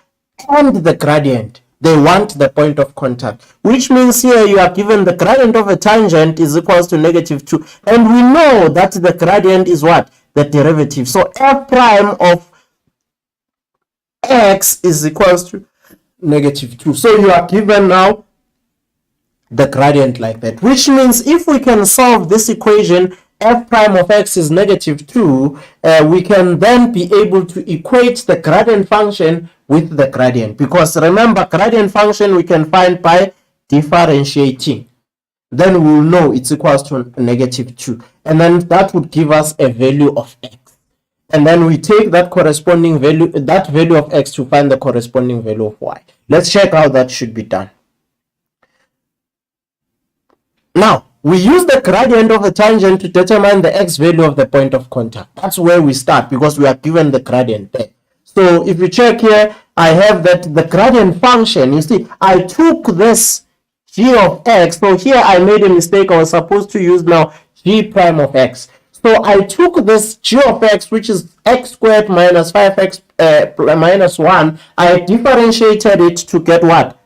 and the gradient. They want the point of contact, which means here you are given the gradient of a tangent is equals to -2, and we know that the gradient is what? The derivative. So f prime of x is equals to -2. So you are given now the gradient like that, which means if we can solve this equation, f prime of x is -2, we can then be able to equate the gradient function with the gradient, because remember, gradient function we can find by differentiating. Then we'll know it's equals to -2, and then that would give us a value of x, and then we take that corresponding value, that value of x, to find the corresponding value of y. Let's check how that should be done. Now, we use the gradient of the tangent to determine the x value of the point of contact. That's where we start, because we are given the gradient there. So if you check here, I have that the gradient function, you see, I took this g of x. So here I made a mistake. I was supposed to use now g prime of x. So I took this g of x, which is x squared minus 5x minus 1. I differentiated it to get what?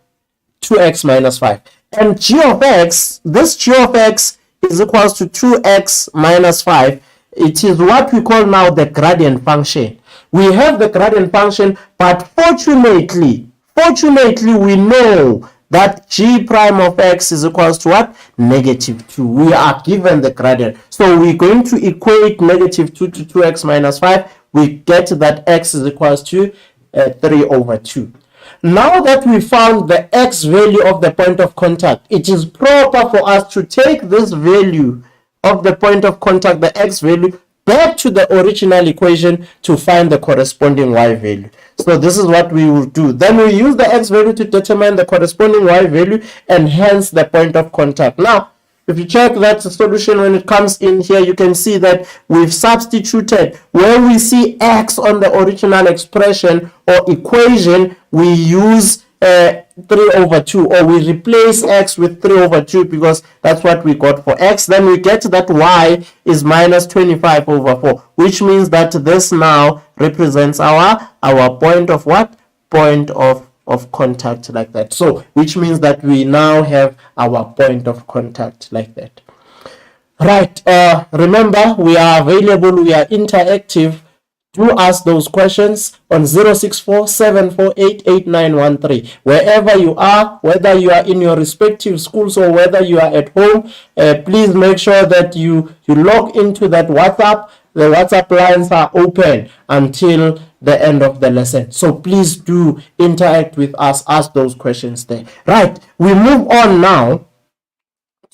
2x minus 5. And g of x, this g of x is equals to 2x minus 5. It is what we call now the gradient function. We have the gradient function, but fortunately we know that g prime of x is equals to what? -2. We are given the gradient. So we're going to equate -2 to 2x minus 5. We get that x is equals to 3/2. Now that we found the x value of the point of contact, it is proper for us to take this value of the point of contact, the x value, back to the original equation to find the corresponding y value. So this is what we will do. Then we use the x value to determine the corresponding y value and hence the point of contact. Now, if you check that solution when it comes in here, you can see that we've substituted where we see x on the original expression or equation, we use 3/2, or we replace x with 3/2, because that's what we got for x. Then we get that y is minus 25/4, which means that this now represents our point of what? Point of contact, like that. So which means that we now have our point of contact like that. Right, remember, we are available, we are interactive. Do ask those questions on 064-748-8913. Wherever you are, whether you are in your respective schools or whether you are at home, please make sure that you log into that WhatsApp. The WhatsApp lines are open until the end of the lesson. So please do interact with us, ask those questions there. Right, we move on now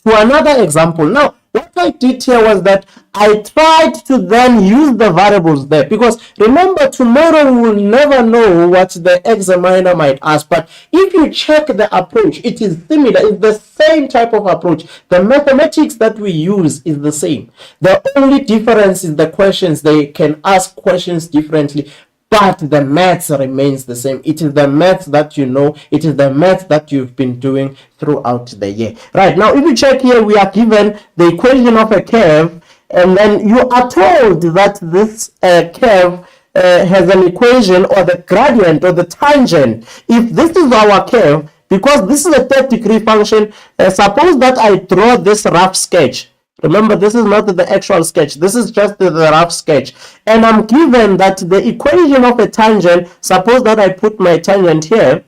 to another example. Now, what I did here was that I tried to then use the variables there, because remember, tomorrow we will never know what the examiner might ask. But if you check the approach, it is similar. It's the same type of approach. The mathematics that we use is the same. The only difference is the questions. They can ask questions differently, but the maths remains the same. It is the maths that you know. It is the maths that you've been doing throughout the year. Right, now if you check here, we are given the equation of a curve, and then you are told that this curve has an equation, or the gradient or the tangent. If this is our curve, because this is a 30-degree function, suppose that I draw this rough sketch, Remember, this is not the actual sketch. This is just the rough sketch. And I'm given that the equation of a tangent, suppose that I put my tangent here,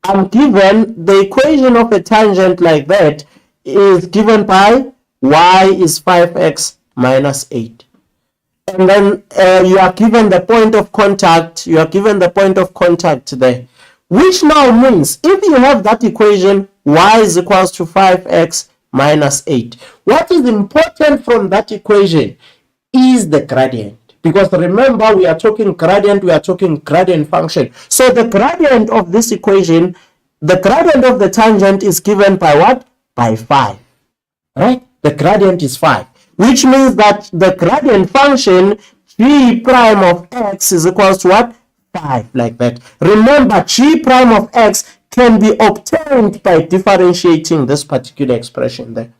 I'm given the equation of a tangent like that is given by y is 5x minus 8. And then you are given the point of contact. You are given the point of contact there, which now means if you have that equation, y is equals to 5x minus 8. What is important from that equation is the gradient. Because remember, we are talking gradient, we are talking gradient function. So the gradient of this equation, the gradient of the tangent is given by what? By 5. Right? The gradient is 5. Which means that the gradient function g prime of x is equals to what? 5, like that. Remember, g prime of x can be obtained by differentiating this particular expression there.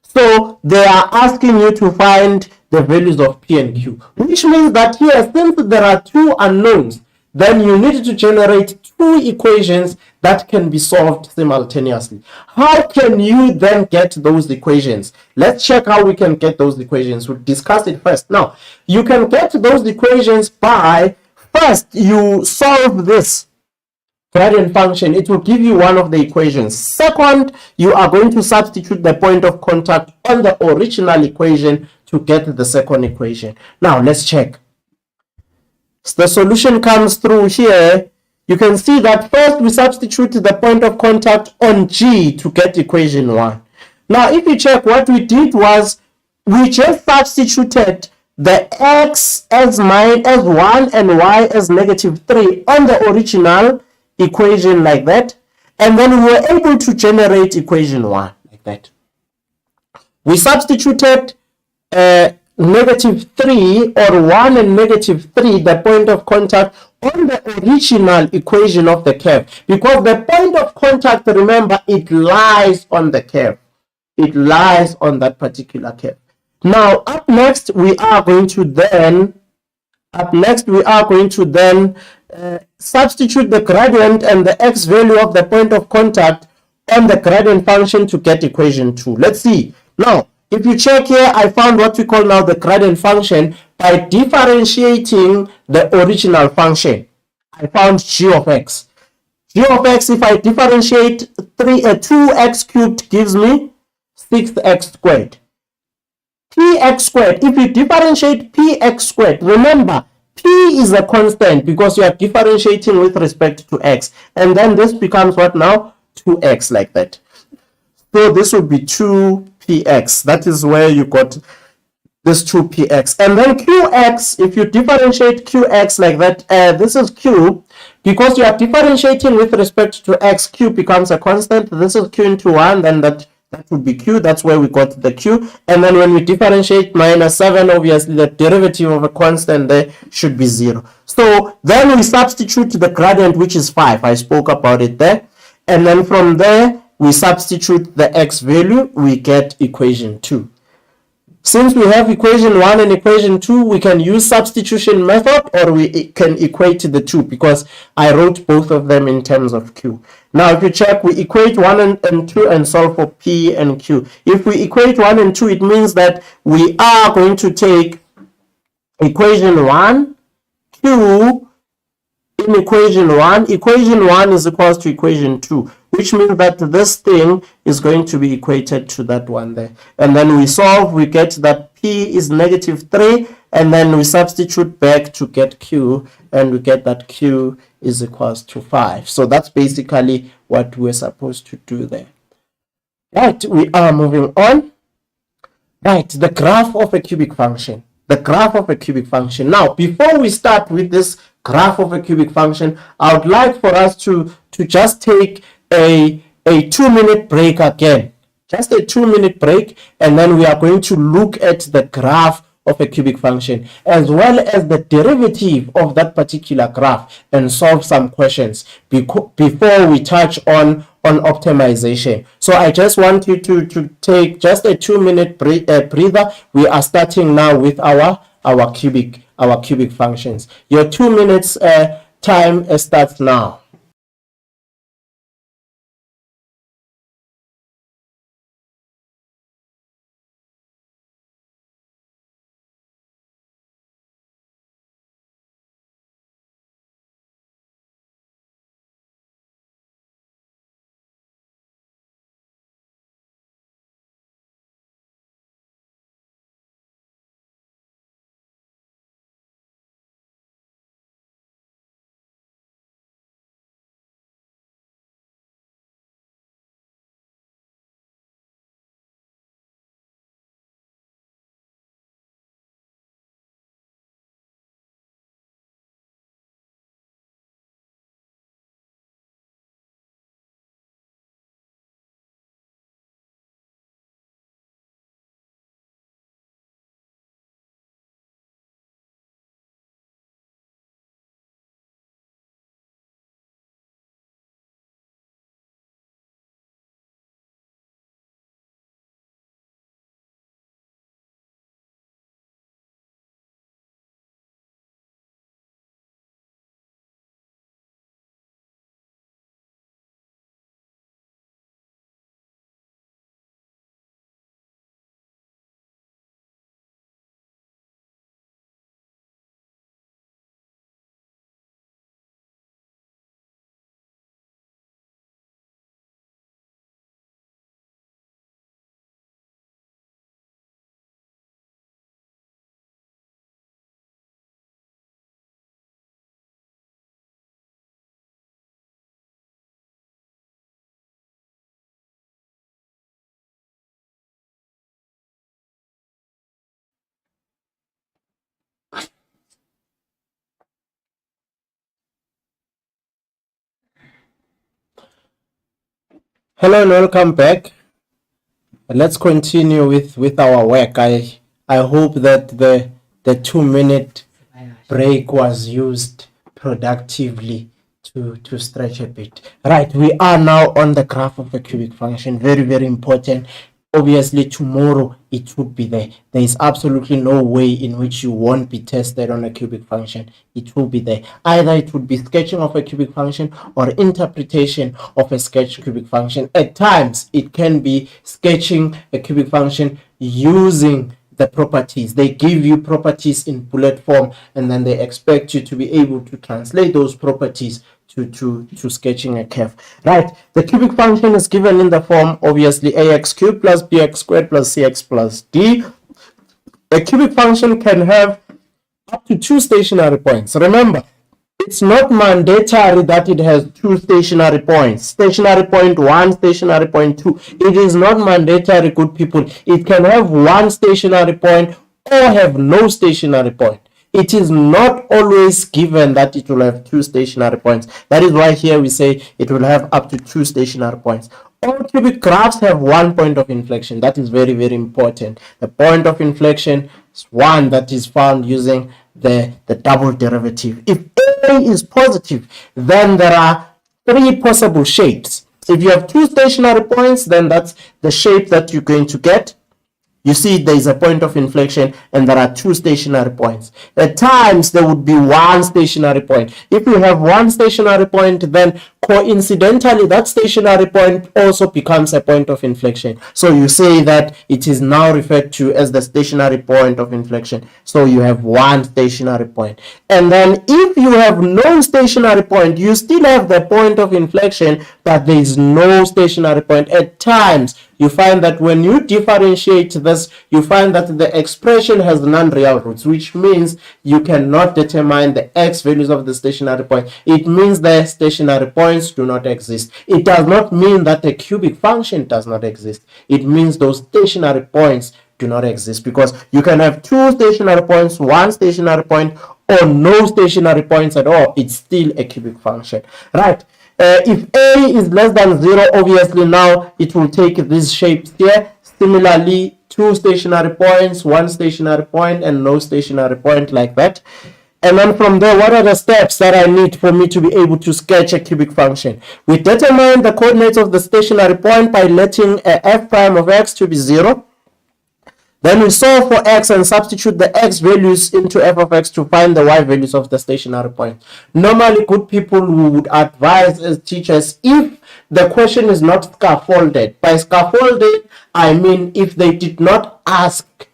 So they are asking you to find the values of p and q, which means that here, since there are two unknowns, then you need to generate two equations that can be solved simultaneously. How can you then get those equations? Let's check how we can get those equations. We'll discuss it first. Now, you can get those equations by, first, you solve this gradient function. It will give you one of the equations. Second, you are going to substitute the point of contact on the original equation to get the second equation. Now, let's check. The solution comes through here. You can see that first we substitute the point of contact on G to get equation 1. Now, if you check, what we did was we just substituted the x as 1 and y as -3 on the original equation like that. And then we were able to generate equation 1 like that. We substituted -3 or 1 and -3, the point of contact, on the original equation of the curve, because the point of contact, remember, it lies on the curve. It lies on that particular curve. Now, up next, we are going to then substitute the gradient and the x value of the point of contact on the gradient function to get equation 2. Let's see. Now, if you check here, I found what we call now the gradient function by differentiating the original function. I found g of x. G of x, if I differentiate 2x cubed gives me 6x squared. Px squared, if you differentiate px squared, remember, p is a constant because you are differentiating with respect to x. And then this becomes what now? 2x, like that. So this would be 2px. That is where you got this 2px. And then qx, if you differentiate qx like that, this is q. Because you are differentiating with respect to x, q becomes a constant. This is q into 1, then that would be q. That's where we got the q. And then when we differentiate -7, obviously the derivative of a constant there should be 0. So then we substitute the gradient, which is 5. I spoke about it there. And then from there, we substitute the x value, we get equation 2. Since we have equation 1 and equation 2, we can use substitution method, or we can equate the two, because I wrote both of them in terms of q. Now, if you check, we equate 1 and 2 and solve for p and q. If we equate 1 and 2, it means that we are going to take equation 1, q, in equation 1. Equation 1 is equals to equation 2. Which means that this thing is going to be equated to that one there. And then we solve, we get that p is -3, and then we substitute back to get q, and we get that q is equals to 5. So that's basically what we're supposed to do there. Right, we are moving on. Right, the graph of a cubic function. The graph of a cubic function. Now, before we start with this graph of a cubic function, I would like for us to just take a 2-minute break again. Just a 2-minute break, and then we are going to look at the graph of a cubic function as well as the derivative of that particular graph and solve some questions before we touch on optimization. So I just want you to take just a 2-minute breather. We are starting now with our cubic functions. Your 2 minutes time starts now. Hello and welcome back. Let's continue with our work. I hope that the 2-minute break was used productively to stretch a bit. Right, we are now on the graph of the cubic function. Very, very important. Obviously, tomorrow it would be there. There is absolutely no way in which you won't be tested on a cubic function. It will be there. Either it would be sketching of a cubic function or interpretation of a sketched cubic function. At times, it can be sketching a cubic function using the properties. They give you properties in bullet form, and then they expect you to be able to translate those properties to sketching a curve. Right, the cubic function is given in the form, obviously, ax cubed plus bx squared plus cx plus d. A cubic function can have up to 2 stationary points. Remember, it's not mandatory that it has 2 stationary points. Stationary point 1, stationary point 2. It is not mandatory, good people. It can have 1 stationary point or have no stationary point. It is not always given that it will have 2 stationary points. That is why here we say it will have up to 2 stationary points. All cubic graphs have 1 point of inflection. That is very, very important. The point of inflection is one that is found using the double derivative. If A is positive, then there are 3 possible shapes. If you have 2 stationary points, then that's the shape that you're going to get. You see, there is a point of inflection and there are 2 stationary points. At times, there would be 1 stationary point. If you have 1 stationary point, then coincidentally, that stationary point also becomes a point of inflection. So you say that it is now referred to as the stationary point of inflection. So you have 1 stationary point. And then if you have no stationary point, you still have the point of inflection, but there is no stationary point. At times, you find that when you differentiate this, you find that the expression has non-real roots, which means you cannot determine the x values of the stationary point. It means the stationary points do not exist. It does not mean that the cubic function does not exist. It means those stationary points do not exist, because you can have 2 stationary points, 1 stationary point, or no stationary points at all. It's still a cubic function, right? If A is less than 0, obviously now it will take these shapes here. Similarly, 2 stationary points, 1 stationary point, and no stationary point, like that. And then from there, what are the steps that I need for me to be able to sketch a cubic function? We determine the coordinates of the stationary point by letting f prime of x to be 0. Then we solve for x and substitute the x values into f of x to find the y values of the stationary point. Normally, good people would advise as teachers, if the question is not scaffolded. By scaffolded, I mean if they did not ask,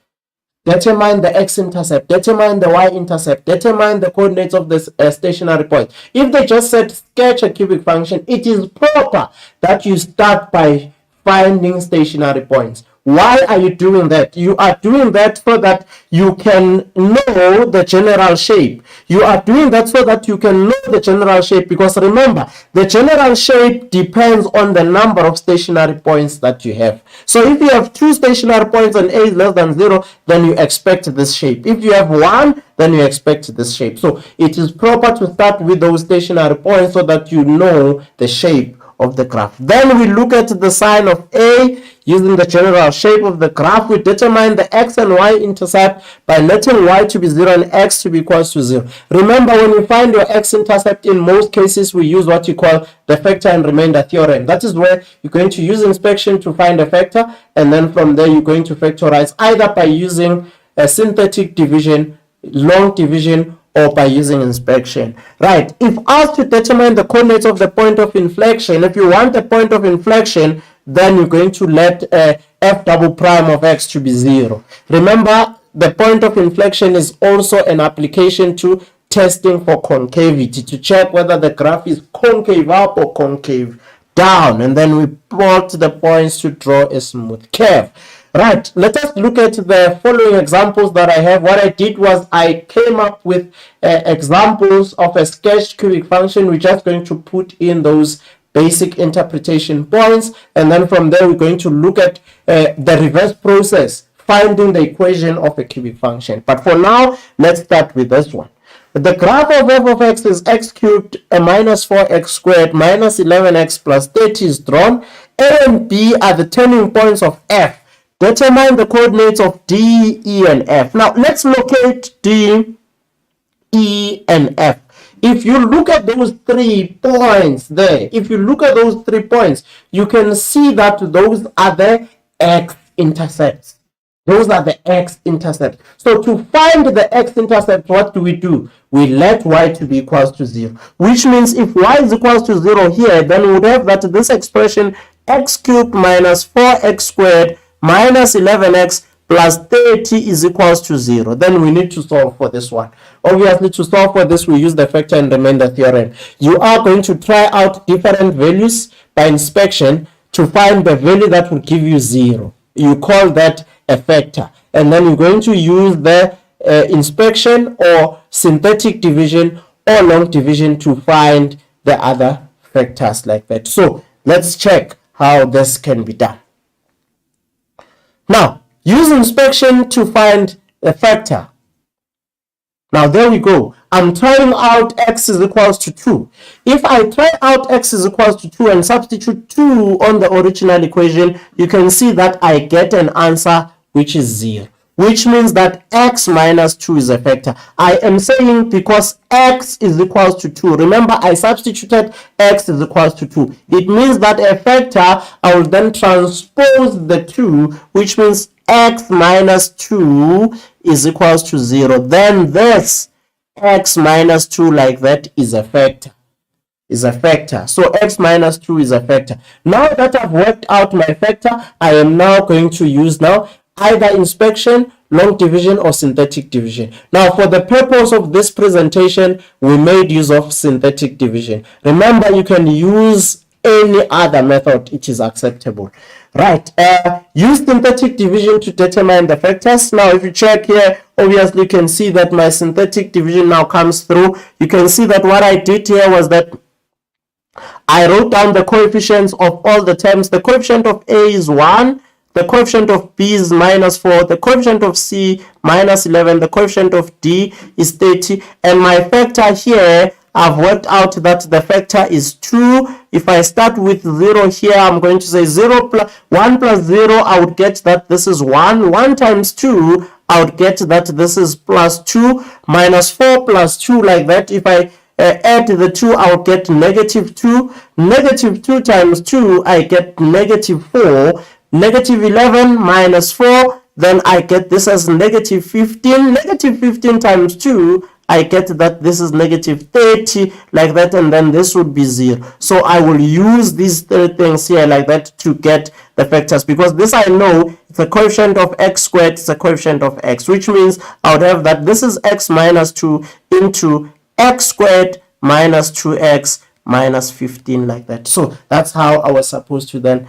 determine the x-intercept, determine the y-intercept, determine the coordinates of the stationary point. If they just said sketch a cubic function, it is proper that you start by finding stationary points. Why are you doing that? You are doing that so that you can know the general shape. You are doing that so that you can know the general shape, because remember, the general shape depends on the number of stationary points that you have. So if you have 2 stationary points and A is less than 0, then you expect this shape. If you have 1, then you expect this shape. So it is proper to start with those stationary points so that you know the shape of the graph. Then we look at the sign of A using the general shape of the graph. We determine the x and y intercept by letting y to be 0 and x to be equals to 0. Remember, when you find your x intercept, in most cases we use what you call the factor and remainder theorem. That is where you're going to use inspection to find a factor, and then from there you're going to factorize either by using a synthetic division, long division, or by using inspection. Right, if asked to determine the coordinates of the point of inflection, if you want the point of inflection, then you're going to let f double prime of x to be 0. Remember, the point of inflection is also an application to testing for concavity, to check whether the graph is concave up or concave down, and then we plot the points to draw a smooth curve. Right, let us look at the following examples that I have. What I did was I came up with examples of a sketched cubic function. We're just going to put in those basic interpretation points, and then from there we're going to look at the reverse process, finding the equation of a cubic function. But for now, let's start with this one. The graph of f of x is x cubed minus 4x squared minus 11x plus 30 is drawn. A and B are the turning points of F. Determine the coordinates of D, E, and F. Now, let's locate D, E, and F. If you look at those 3 points there, you can see that those are the x-intercepts. Those are the x-intercepts. So to find the x-intercept, what do? We let y to be equals to 0. Which means if y is equals to 0 here, then we would have that this expression x cubed minus 4x squared minus 11x plus 30 is equals to 0. Then we need to solve for this one. Obviously, to solve for this, we use the factor and remainder theorem. You are going to try out different values by inspection to find the value that will give you 0. You call that a factor. And then you're going to use the inspection or synthetic division or long division to find the other factors like that. So let's check how this can be done. Now, use inspection to find a factor. Now, there we go. I'm trying out x is equals to 2. If I try out x is equals to 2 and substitute 2 on the original equation, you can see that I get an answer which is 0. Which means that x minus 2 is a factor. I am saying because x is equals to 2. Remember, I substituted x is equals to 2. It means that a factor, I will then transpose the 2, which means x minus 2 is equals to 0. Then this x minus 2 like that is a factor. So x minus 2 is a factor. Now that I've worked out my factor, I am now going to use now either inspection, long division, or synthetic division. Now, for the purpose of this presentation, we made use of synthetic division. Remember, you can use any other method, it is acceptable. Right, use synthetic division to determine the factors. Now, if you check here, obviously you can see that my synthetic division now comes through. You can see that what I did here was that I wrote down the coefficients of all the terms. The coefficient of A is 1. The coefficient of B is minus 4. The coefficient of C minus 11. The coefficient of D is 30. And my factor here, I've worked out that the factor is 2. If I start with 0 here, I'm going to say 1 plus 0. I would get that this is 1. 1 times 2, I would get that this is plus 2. Minus 4 plus 2 like that. If I add the 2, I would get negative 2. Negative 2 times 2, I get negative 4. Negative 11 minus 4, then I get this as negative 15. Negative 15 times 2, I get that this is negative 30, like that, and then this would be 0. So I will use these 3 things here like that to get the factors, because this I know it's a coefficient of x squared, it's a coefficient of x, which means I would have that this is x minus 2 into x squared minus 2x minus 15 like that. So that's how I was supposed to then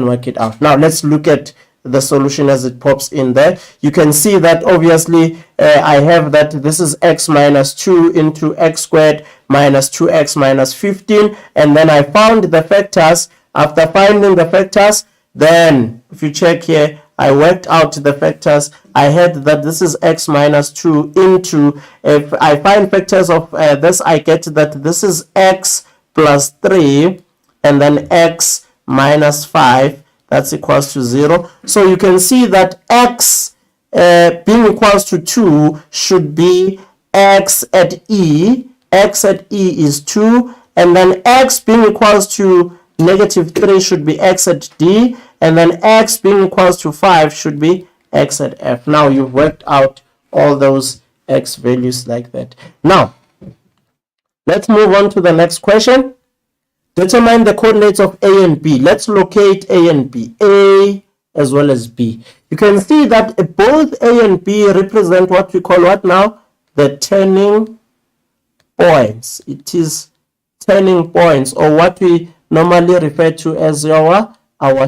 work it out. Now let's look at the solution as it pops in there. You can see that obviously I have that this is x minus 2 into x squared minus 2x minus 15, and then I found the factors. After finding the factors, then if you check here, I worked out the factors. I had that this is x minus 2 into, if I find factors of this, I get that this is x plus 3 and then x minus 5, that's equals to 0. So you can see that x being equals to 2 should be x at e. X at e is 2, and then x being equals to negative 3 should be x at d, and then x being equals to 5 should be x at f. Now you've worked out all those x values like that. Now let's move on to the next question. Determine the coordinates of A and B. Let's locate A and B. A as well as B. You can see that both A and B represent what we call what now? The turning points. It is turning points, or what we normally refer to as our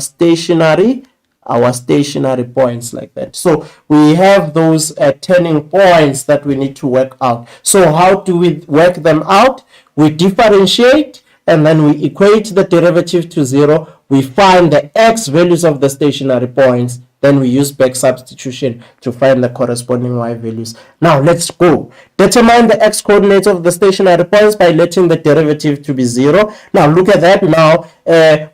stationary points like that. So we have those turning points that we need to work out. So how do we work them out? We differentiate and then we equate the derivative to 0. We find the x values of the stationary points, then we use back substitution to find the corresponding y values. Now let's go. Determine the x coordinates of the stationary points by letting the derivative to be 0. Now look at that. Now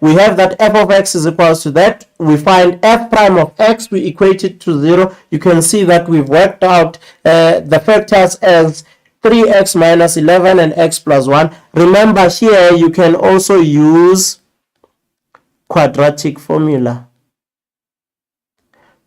we have that f of x is equals to that. We find f prime of x, we equate it to 0. You can see that we've worked out the factors as 3x minus 11 and x plus 1. Remember, here you can also use quadratic formula.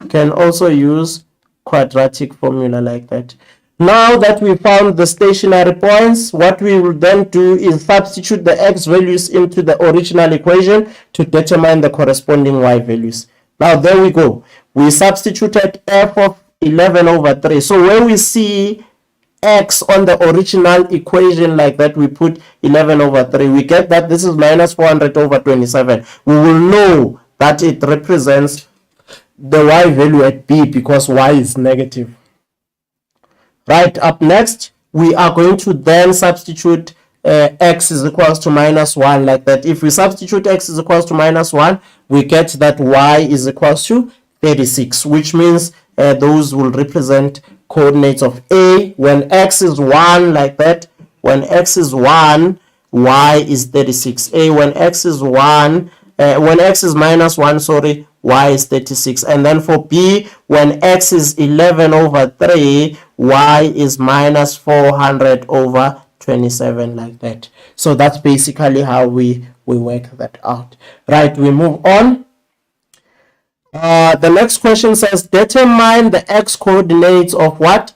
You can also use quadratic formula like that. Now that we found the stationary points, what we will then do is substitute the x values into the original equation to determine the corresponding y values. Now there we go. We substituted f of 11 over 3. So where we see x on the original equation like that, we put 11 over 3. We get that this is minus 400 over 27. We will know that it represents the y value at b because y is negative. Right, up next, we are going to then substitute x is equals to minus 1 like that. If we substitute x is equals to minus 1, we get that y is equals to 36, which means those will represent coordinates of a. When x is 1 like that, when x is 1, y is 36. A, when x is 1, when x is minus 1, sorry, y is 36. And then for b, when x is 11 over 3, y is minus 400 over 27 like that. So that's basically how we work that out. Right, we move on. The next question says determine the x coordinates of what?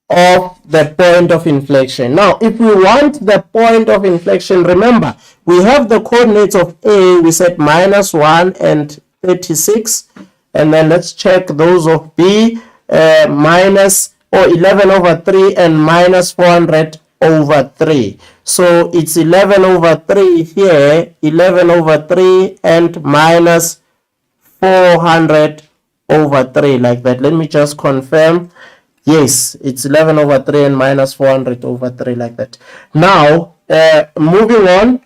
Of the point of inflection. Now, if we want the point of inflection, remember, we have the coordinates of A, we said minus 1 and 36. And then let's check those of B, minus or 11 over 3 and minus 400 over 3. So it's 11 over 3 here, 11 over 3 and minus 400 over 3 like that. Let me just confirm. Yes, it's 11 over 3 and minus 400 over 3 like that. Now, moving on,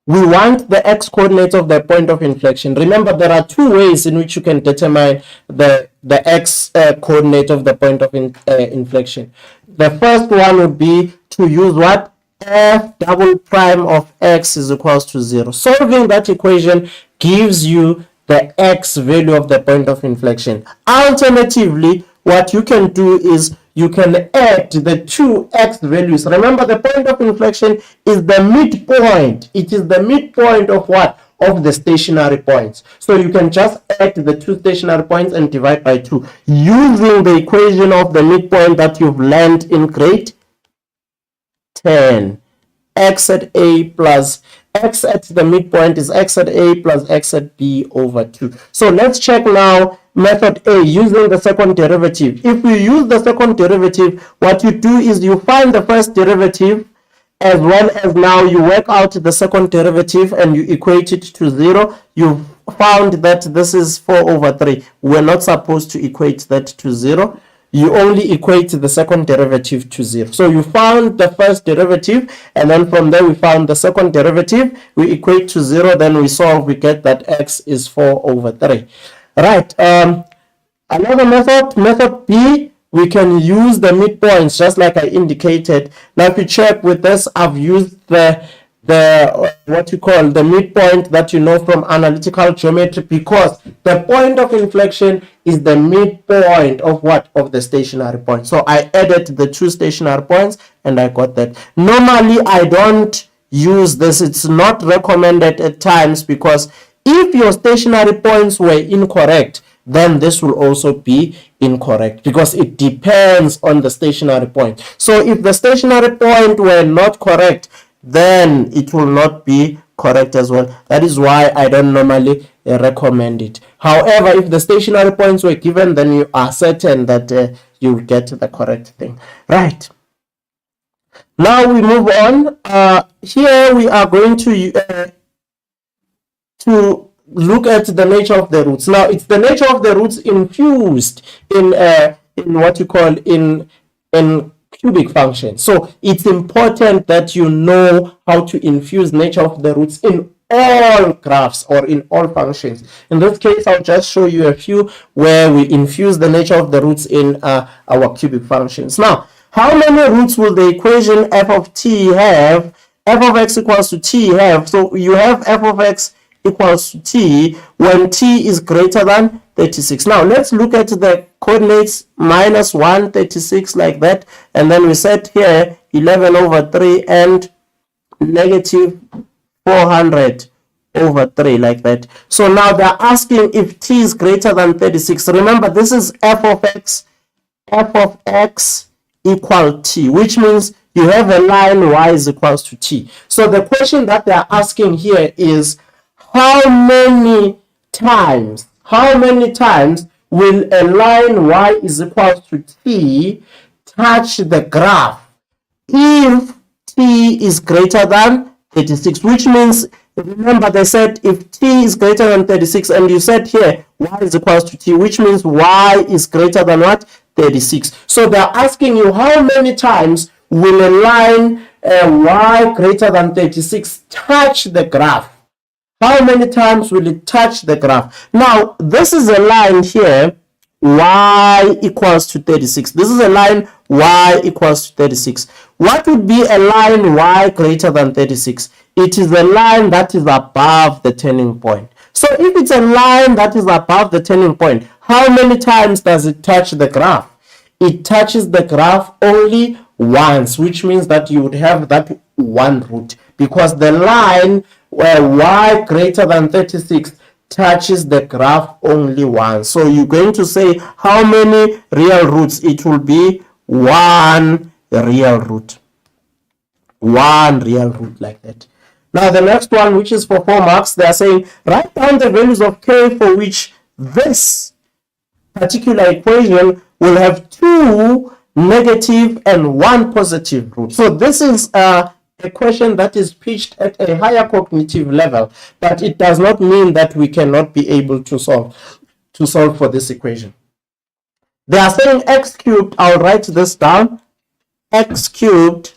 we want the x coordinates of the point of inflection. Remember, there are two ways in which you can determine the x coordinate of the point of inflection. The first one would be to use what? F double prime of x is equals to 0. Solving that equation gives you the x value of the point of inflection. Alternatively, what you can do is you can add the two x values. Remember, the point of inflection is the midpoint. It is the midpoint of what? Of the stationary points. So you can just add the two stationary points and divide by 2 using the equation of the midpoint that you've learned in grade 10. X at a plus x at the midpoint is x at a plus x at b over 2. So let's check now method A using the second derivative. If we use the second derivative, what you do is you find the first derivative as well as now you work out the second derivative and you equate it to 0. You found that this is 4 over 3. We're not supposed to equate that to 0. You only equate the second derivative to 0. So you found the first derivative, and then from there we found the second derivative. We equate to 0, then we solve, we get that x is 4 over 3. Right. Another method B, we can use the midpoints just like I indicated. Now if you check with this, I've used the what you call the midpoint that you know from analytical geometry, because the point of inflection is the midpoint of what? Of the stationary point. So I added the two stationary points and I got that. Normally I don't use this. It's not recommended at times, because if your stationary points were incorrect, then this will also be incorrect, because it depends on the stationary point. So if the stationary point were not correct, then it will not be correct as well. That is why I don't normally recommend it. However, if the stationary points were given, then you are certain that you will get the correct thing. Right. Now we move on. Here we are going to look at the nature of the roots. Now it's the nature of the roots infused in what you call in cubic function. So it's important that you know how to infuse nature of the roots in all graphs or in all functions. In this case, I'll just show you a few where we infuse the nature of the roots in our cubic functions. Now, how many roots will the equation f of t have? F of x equals to t have. So you have f of x equals to t when t is greater than 36. Now let's look at the coordinates minus 1, 36 like that, and then we set here 11 over 3 and negative 400 over 3 like that. So now they're asking if t is greater than 36. Remember, this is f of x equal t, which means you have a line y is equals to t. So the question that they're asking here is how many times will a line y is equal to t touch the graph if t is greater than 36, which means, remember they said if t is greater than 36, and you said here y is equals to t, which means y is greater than what? 36. So they're asking you how many times will a line y greater than 36 touch the graph. How many times will it touch the graph? Now, this is a line here, y equals to 36. This is a line y equals to 36. What would be a line y greater than 36? It is a line that is above the turning point. So if it's a line that is above the turning point, how many times does it touch the graph? It touches the graph only once, which means that you would have that one root, because the line where y greater than 36 touches the graph only once. So you're going to say how many real roots? It will be one real root. One real root like that. Now the next one, which is for 4 marks, they are saying write down the values of k for which this particular equation will have 2 negative and 1 positive root. So this is a question that is pitched at a higher cognitive level, but it does not mean that we cannot be able to solve for this equation. They are saying x cubed, I'll write this down, x cubed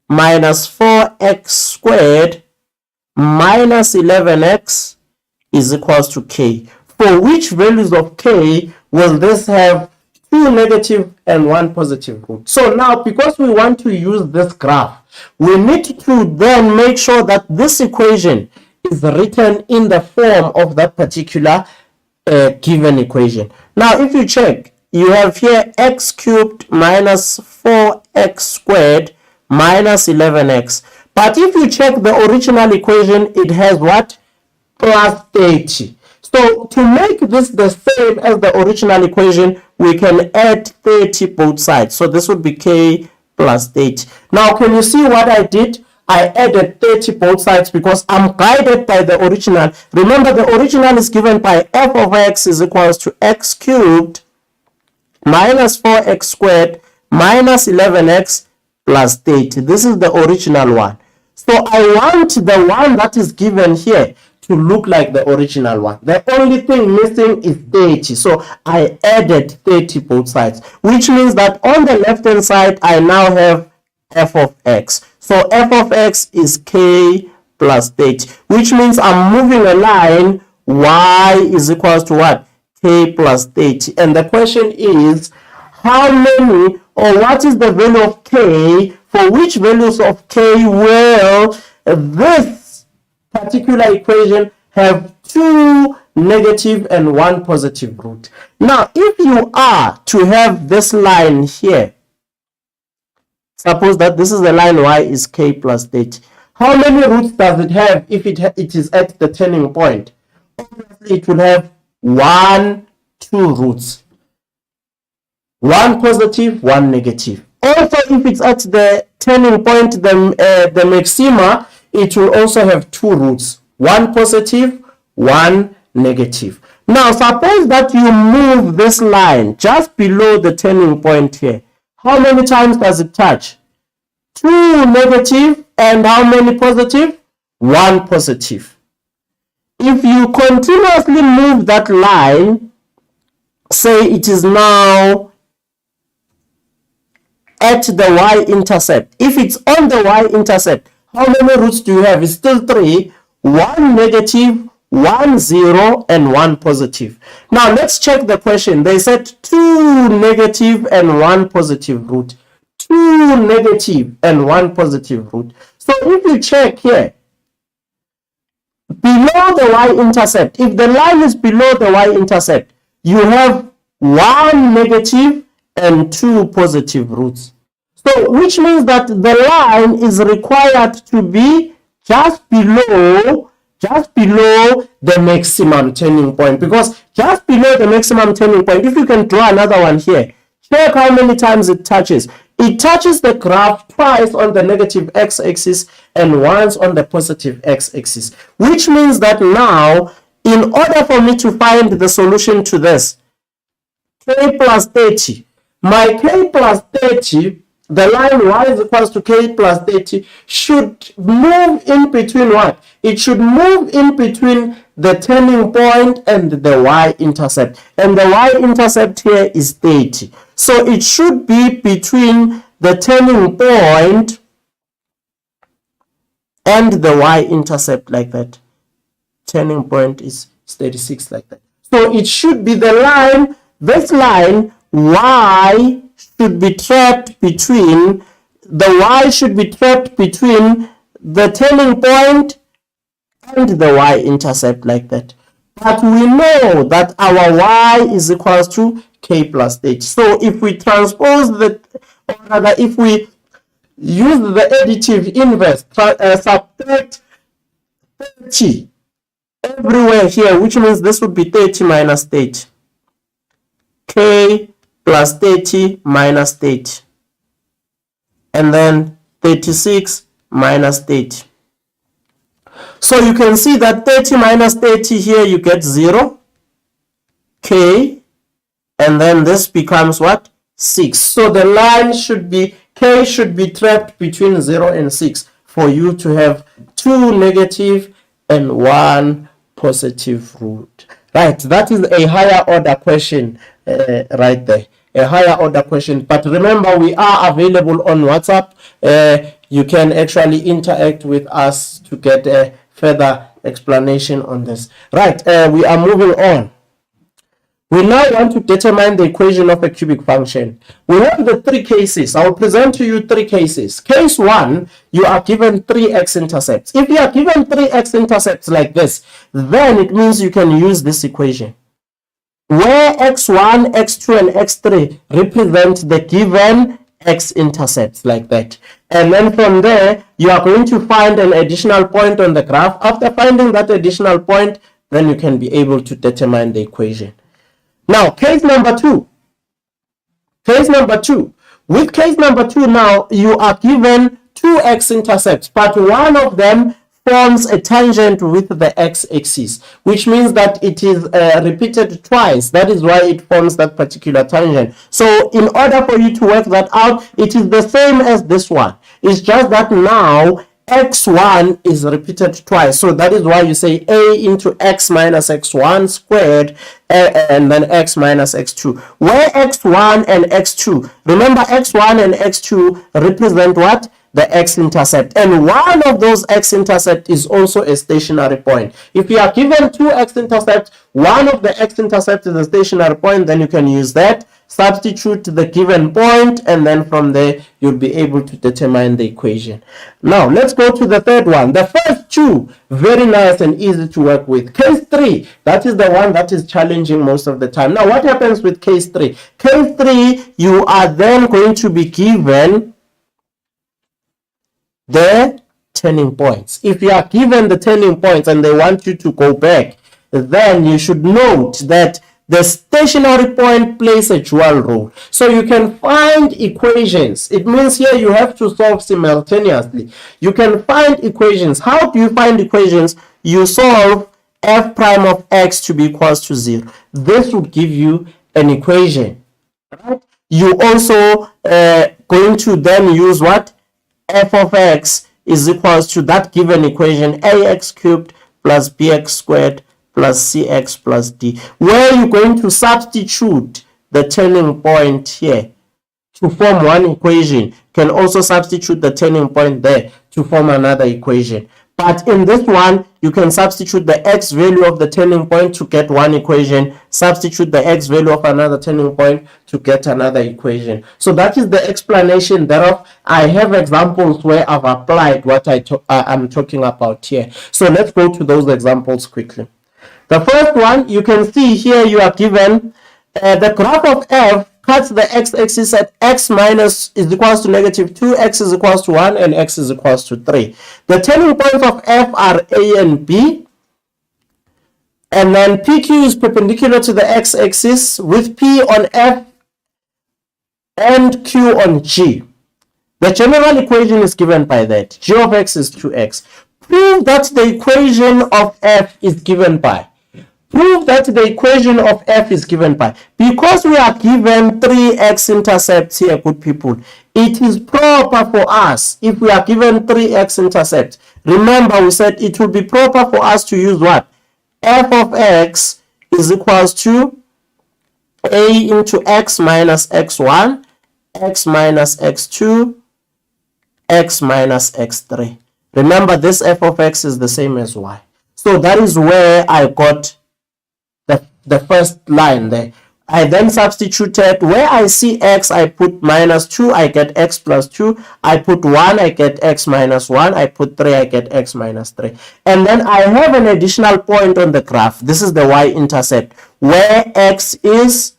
minus 4x squared minus 11x is equals to k. For which values of k will this have 2 negative and 1 positive root? So now, because we want to use this graph, we need to then make sure that this equation is written in the form of that particular given equation. Now, if you check, you have here x cubed minus 4x squared minus 11x. But if you check the original equation, it has what? Plus 30. So to make this the same as the original equation, we can add 30 both sides. So this would be k plus 30. Now, can you see what I did? I added 30 both sides because I'm guided by the original. Remember, the original is given by f of x is equals to x cubed minus 4x squared minus 11x plus 30. This is the original one. So I want the one that is given here to look like the original one. The only thing missing is 30. So I added 30 both sides, which means that on the left hand side, I now have f of x. So f of x is k plus 30, which means I'm moving a line y is equals to what? K plus 30. And the question is, how many or what is the value of k? For which values of k will this particular equation have 2 negative and 1 positive root? Now, if you are to have this line here, suppose that this is the line y is k plus 30. How many roots does it have if it is at the turning point? Obviously, it will have 1, 2 roots. 1 positive, 1 negative. Also, if it's at the turning point, the maxima, it will also have 2 roots. 1 positive, 1 negative. Now, suppose that you move this line just below the turning point here. How many times does it touch? 2 negative and how many positive? 1 positive. If you continuously move that line, say it is now at the y-intercept. If it's on the y-intercept, how many roots do you have? It's still 3. 1 negative, 1 0, and 1 positive. Now let's check the question. They said 2 negative and 1 positive root. 2 negative and 1 positive root. So if you check here, below the y-intercept, if the line is below the y-intercept, you have 1 negative and 2 positive roots. So which means that the line is required to be just below the maximum turning point, because just below the maximum turning point, if you can draw another one here, check how many times it touches. It touches the graph twice on the negative x-axis and once on the positive x-axis, which means that now, in order for me to find the solution to this, k plus 30, my k plus 30, the line y is equals to k plus 30, should move in between what? It should move in between the turning point and the y-intercept. And the y-intercept here is 30. So it should be between the turning point and the y-intercept, like that. Turning point is 36, like that. So it should be the line, this line, y should be trapped between, the y should be trapped between the turning point and the y-intercept, like that. But we know that our y is equals to k plus 30. So if we transpose the, or rather if we use the additive inverse, subtract 30 everywhere here, which means this would be 30 minus 30. K plus 30 minus 30. And then 36 minus 30. So you can see that 30 minus 30 here, you get 0. K. And then this becomes what? 6. So the line should be, K should be trapped between 0 and 6 for you to have 2 negative and 1 positive root. Right, that is a higher order question right there. A higher order question. But remember, we are available on WhatsApp. You can actually interact with us to get a further explanation on this. Right, we are moving on. We now want to determine the equation of a cubic function. We have the 3 cases. I will present to you 3 cases. Case 1, you are given 3 x-intercepts. If you are given 3 x-intercepts like this, then it means you can use this equation, where x1, x2, and x3 represent the given x-intercepts, like that. And then from there, you are going to find an additional point on the graph. After finding that additional point, then you can be able to determine the equation. Now, case number 2. Case number 2. With case number 2 now, you are given 2 x-intercepts, but one of them forms a tangent with the x-axis, which means that it is repeated twice. That is why it forms that particular tangent. So in order for you to work that out, it is the same as this one. It's just that now x1 is repeated twice. So that is why you say a into x minus x1 squared and then x minus x2. Where x1 and x2, remember x1 and x2 represent what? The x-intercept, and one of those x-intercept is also a stationary point. If you are given 2 x-intercepts, one of the x-intercept is a stationary point, then you can use that, substitute the given point, and then from there you'll be able to determine the equation. Now let's go to the third one. The first 2, very nice and easy to work with. Case 3, that is the one that is challenging most of the time. Now what happens with case 3? Case 3, you are then going to be given the turning points. If you are given the turning points and they want you to go back, then you should note that the stationary point plays a dual role. So you can find equations. It means here you have to solve simultaneously. You can find equations. How do you find equations? You solve f prime of x to be equals to 0. This would give you an equation. Right? You also going to then use what? F of x is equals to that given equation, ax cubed plus bx squared plus cx plus d, where you're going to substitute the turning point here to form one equation. You can also substitute the turning point there to form another equation. But in this one, you can substitute the x value of the turning point to get one equation, substitute the x value of another turning point to get another equation. So that is the explanation thereof. I have examples where I've applied what I'm talking about here. So let's go to those examples quickly. The first one, you can see here you are given the graph of f cuts the x-axis at x minus is equals to negative 2, x is equals to 1, and x is equals to 3. The turning points of f are a and b, and then pq is perpendicular to the x-axis with p on f and q on g. The general equation is given by that. G of x is 2x. Prove that the equation of f is given by. Prove that the equation of f is given by. Because we are given 3x intercepts here, good people, it is proper for us, if we are given 3x intercepts, remember we said it will be proper for us to use what? F of x is equals to a into x minus x1, x minus x2, x minus x3. Remember, this f of x is the same as y. So that is where I got the first line there. I then substituted where I see x, I put minus 2, I get x plus 2. I put 1, I get x minus 1. I put 3, I get x minus 3. And then I have an additional point on the graph. This is the y-intercept, where x is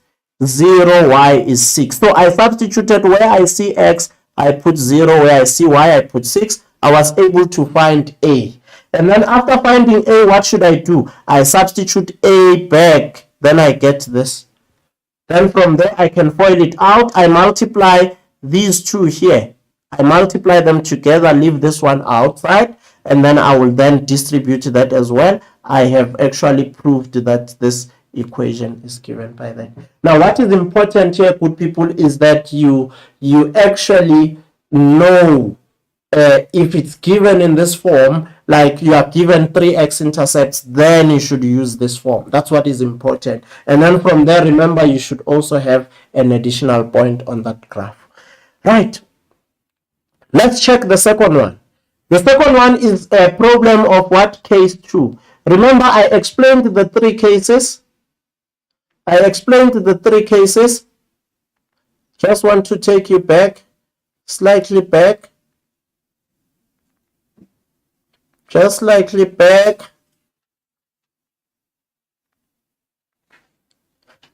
0, y is 6. So I substituted where I see x, I put 0. Where I see y, I put 6. I was able to find a. And then after finding a, what should I do? I substitute a back. Then I get this. Then from there, I can FOIL it out. I multiply these two here. I multiply them together, leave this one outside, and then I will then distribute that as well. I have actually proved that this equation is given by that. Now, what is important here, good people, is that you actually know if it's given in this form, like you are given 3x intercepts, then you should use this form. That's what is important. And then from there, remember, you should also have an additional point on that graph. Right. Let's check the second one. The second one is a problem of what? Case 2. Remember, I explained the three cases. Just want to take you back, slightly back. Just slightly back.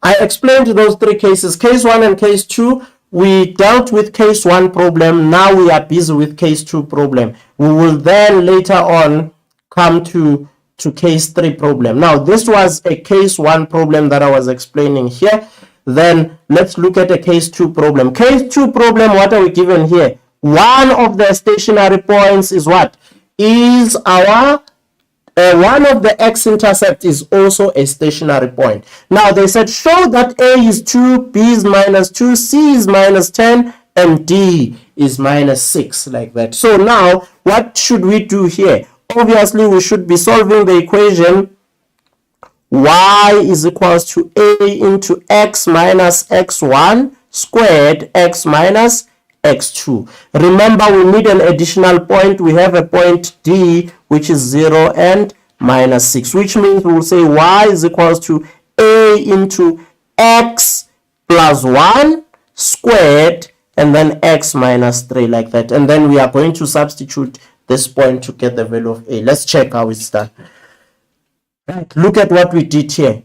I explained those three cases, case 1 and case 2. We dealt with case 1 problem. Now we are busy with case 2 problem. We will then later on come to case 3 problem. Now this was a case 1 problem that I was explaining here. Then let's look at a case 2 problem. Case 2 problem, what are we given here? One of the stationary points is what? Is our one of the x-intercept is also a stationary point. Now they said show that a is 2, b is minus 2, c is minus 10, and d is minus 6, like that. So now what should we do here? Obviously we should be solving the equation y is equals to a into x minus x1 squared x minus x2. Remember, we need an additional point. We have a point D, which is 0 and minus 6, which means we will say y is equals to a into x plus 1 squared and then x minus 3, like that. And then we are going to substitute this point to get the value of a. Let's check how it's done. Right, look at what we did here.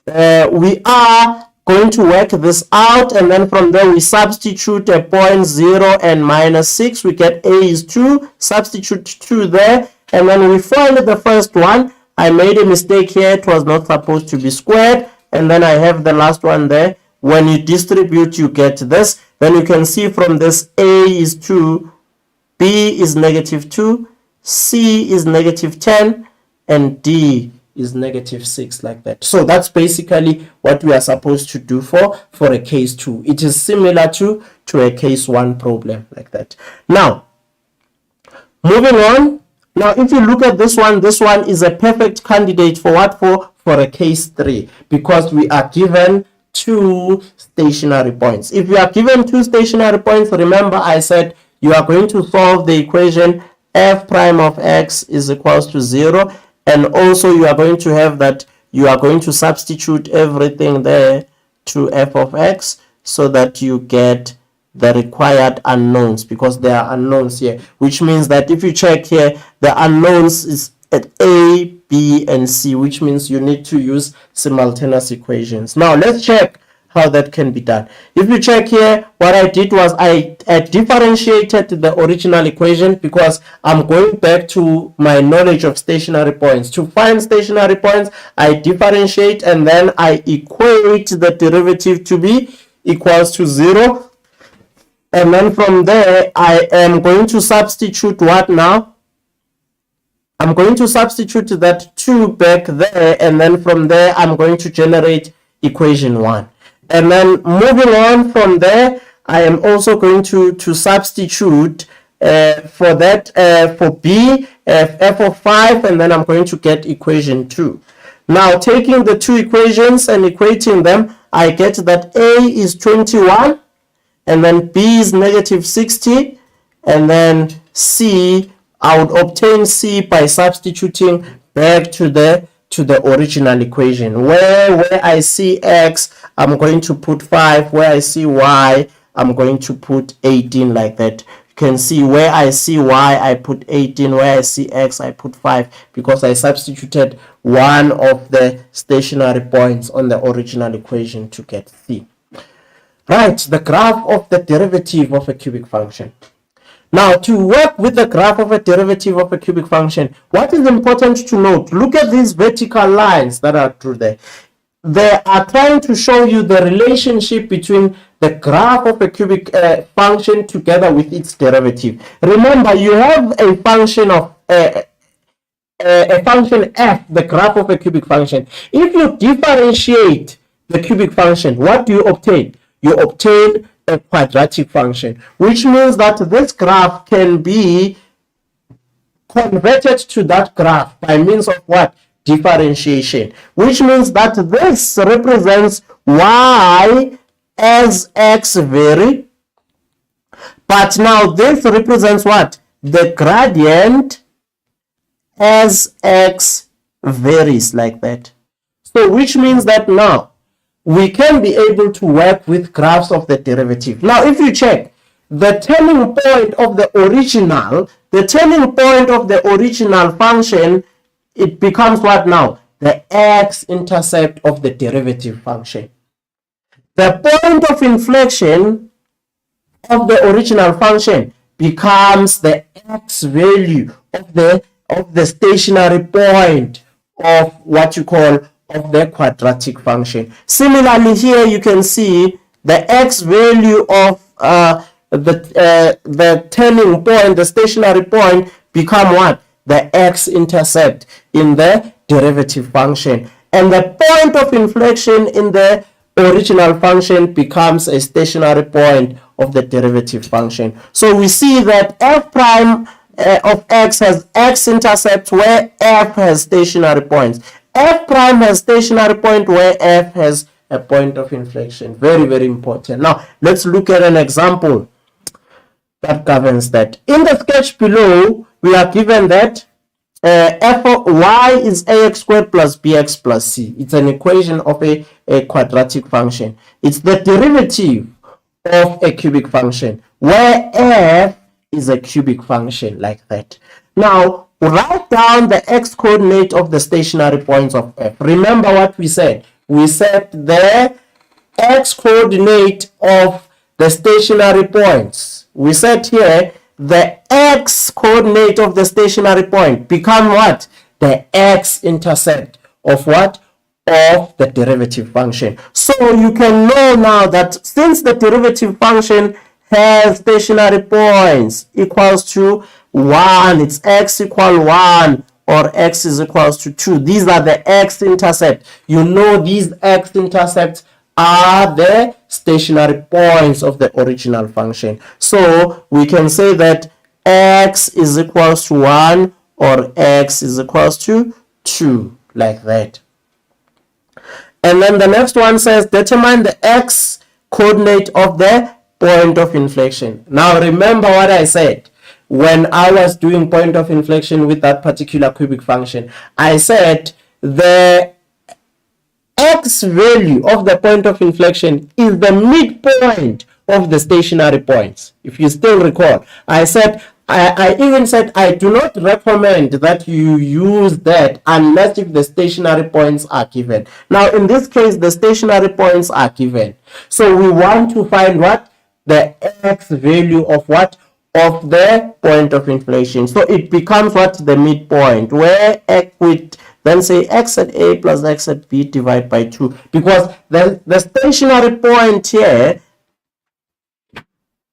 We are going to work this out, and then from there we substitute a point 0 and minus 6. We get a is 2, substitute 2 there, and then we find the first one. I made a mistake here, it was not supposed to be squared, and then I have the last one there. When you distribute, you get this. Then you can see from this a is 2, b is negative 2, c is negative 10, and d is negative 6, like that. So that's basically what we are supposed to do for a case 2. It is similar to a case 1 problem, like that. Now, moving on. Now, if you look at this one is a perfect candidate for what? For a case 3, because we are given 2 stationary points. If you are given 2 stationary points, remember I said you are going to solve the equation f prime of x is equals to 0, and also you are going to have that you are going to substitute everything there to f of x so that you get the required unknowns, because there are unknowns here, which means that if you check here, the unknowns is at a, b, and c, which means you need to use simultaneous equations. Now let's check how that can be done. If you check here, what I did was I differentiated the original equation, because I'm going back to my knowledge of stationary points. To find stationary points, I differentiate and then I equate the derivative to be equals to 0. And then from there, I am going to substitute what now? I'm going to substitute that 2 back there, and then from there, I'm going to generate equation 1. And then moving on from there, I am also going to substitute for that for b, f of 5, and then I'm going to get equation 2. Now, taking the two equations and equating them, I get that a is 21, and then b is negative 60, and then c, I would obtain c by substituting back to the original equation. Where I see x, I'm going to put 5. Where I see y, I'm going to put 18, like that. You can see where I see y, I put 18. Where I see x, I put 5, because I substituted one of the stationary points on the original equation to get c. Right, the graph of the derivative of a cubic function. Now, to work with the graph of a derivative of a cubic function, what is important to note, look at these vertical lines that are through there. They are trying to show you the relationship between the graph of a cubic function together with its derivative. Remember, you have a function of a function f, the graph of a cubic function. If you differentiate the cubic function, what do you obtain? You obtain a quadratic function, which means that this graph can be converted to that graph by means of what? Differentiation, which means that this represents y as x vary, but now this represents what? The gradient as x varies, like that. So which means that now we can be able to work with graphs of the derivative. Now, if you check the turning point of the original function, it becomes what now? The x-intercept of the derivative function. The point of inflection of the original function becomes the x value of the stationary point of what you call of the quadratic function. Similarly, here you can see the x value of the turning point, the stationary point, become what? The x-intercept in the derivative function. And the point of inflection in the original function becomes a stationary point of the derivative function. So we see that f prime of x has x-intercept where f has stationary points. F prime has stationary point where f has a point of inflection. Very, very important. Now, let's look at an example that governs that. In the sketch below, we are given that f of y is ax squared plus bx plus c. It's an equation of a quadratic function. It's the derivative of a cubic function where f is a cubic function, like that. Now, write down the x-coordinate of the stationary points of f. Remember what we said. We said the x-coordinate of the stationary points. We said here the x-coordinate of the stationary point become what? The x-intercept of what? Of the derivative function. So you can know now that since the derivative function has stationary points equals to 1, it's x equal 1 or x is equals to 2. These are the x-intercept. You know these x-intercepts are the stationary points of the original function. So we can say that x is equals to 1 or x is equals to 2, like that. And then the next one says determine the x coordinate of the point of inflection. Now remember what I said. when I was doing point of inflection with that particular cubic function, I said the x value of the point of inflection is the midpoint of the stationary points. If you still recall, I said, I even said I do not recommend that you use that unless if the stationary points are given. Now in this case, the stationary points are given, so we want to find what the x value of what of the point of inflation. So it becomes what the midpoint, where x with then say x at a plus x at b divided by 2, because the stationary point here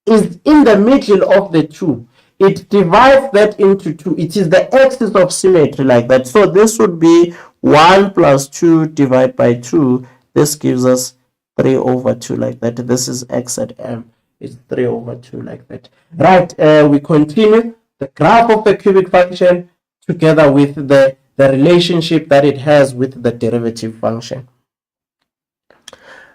is in the middle of the two. It divides that into 2. It is the axis of symmetry like that. So this would be 1 plus 2 divided by 2. This gives us 3 over 2 like that. This is x at m. It's 3 over 2 like that. Right, we continue the graph of the cubic function together with the relationship that it has with the derivative function.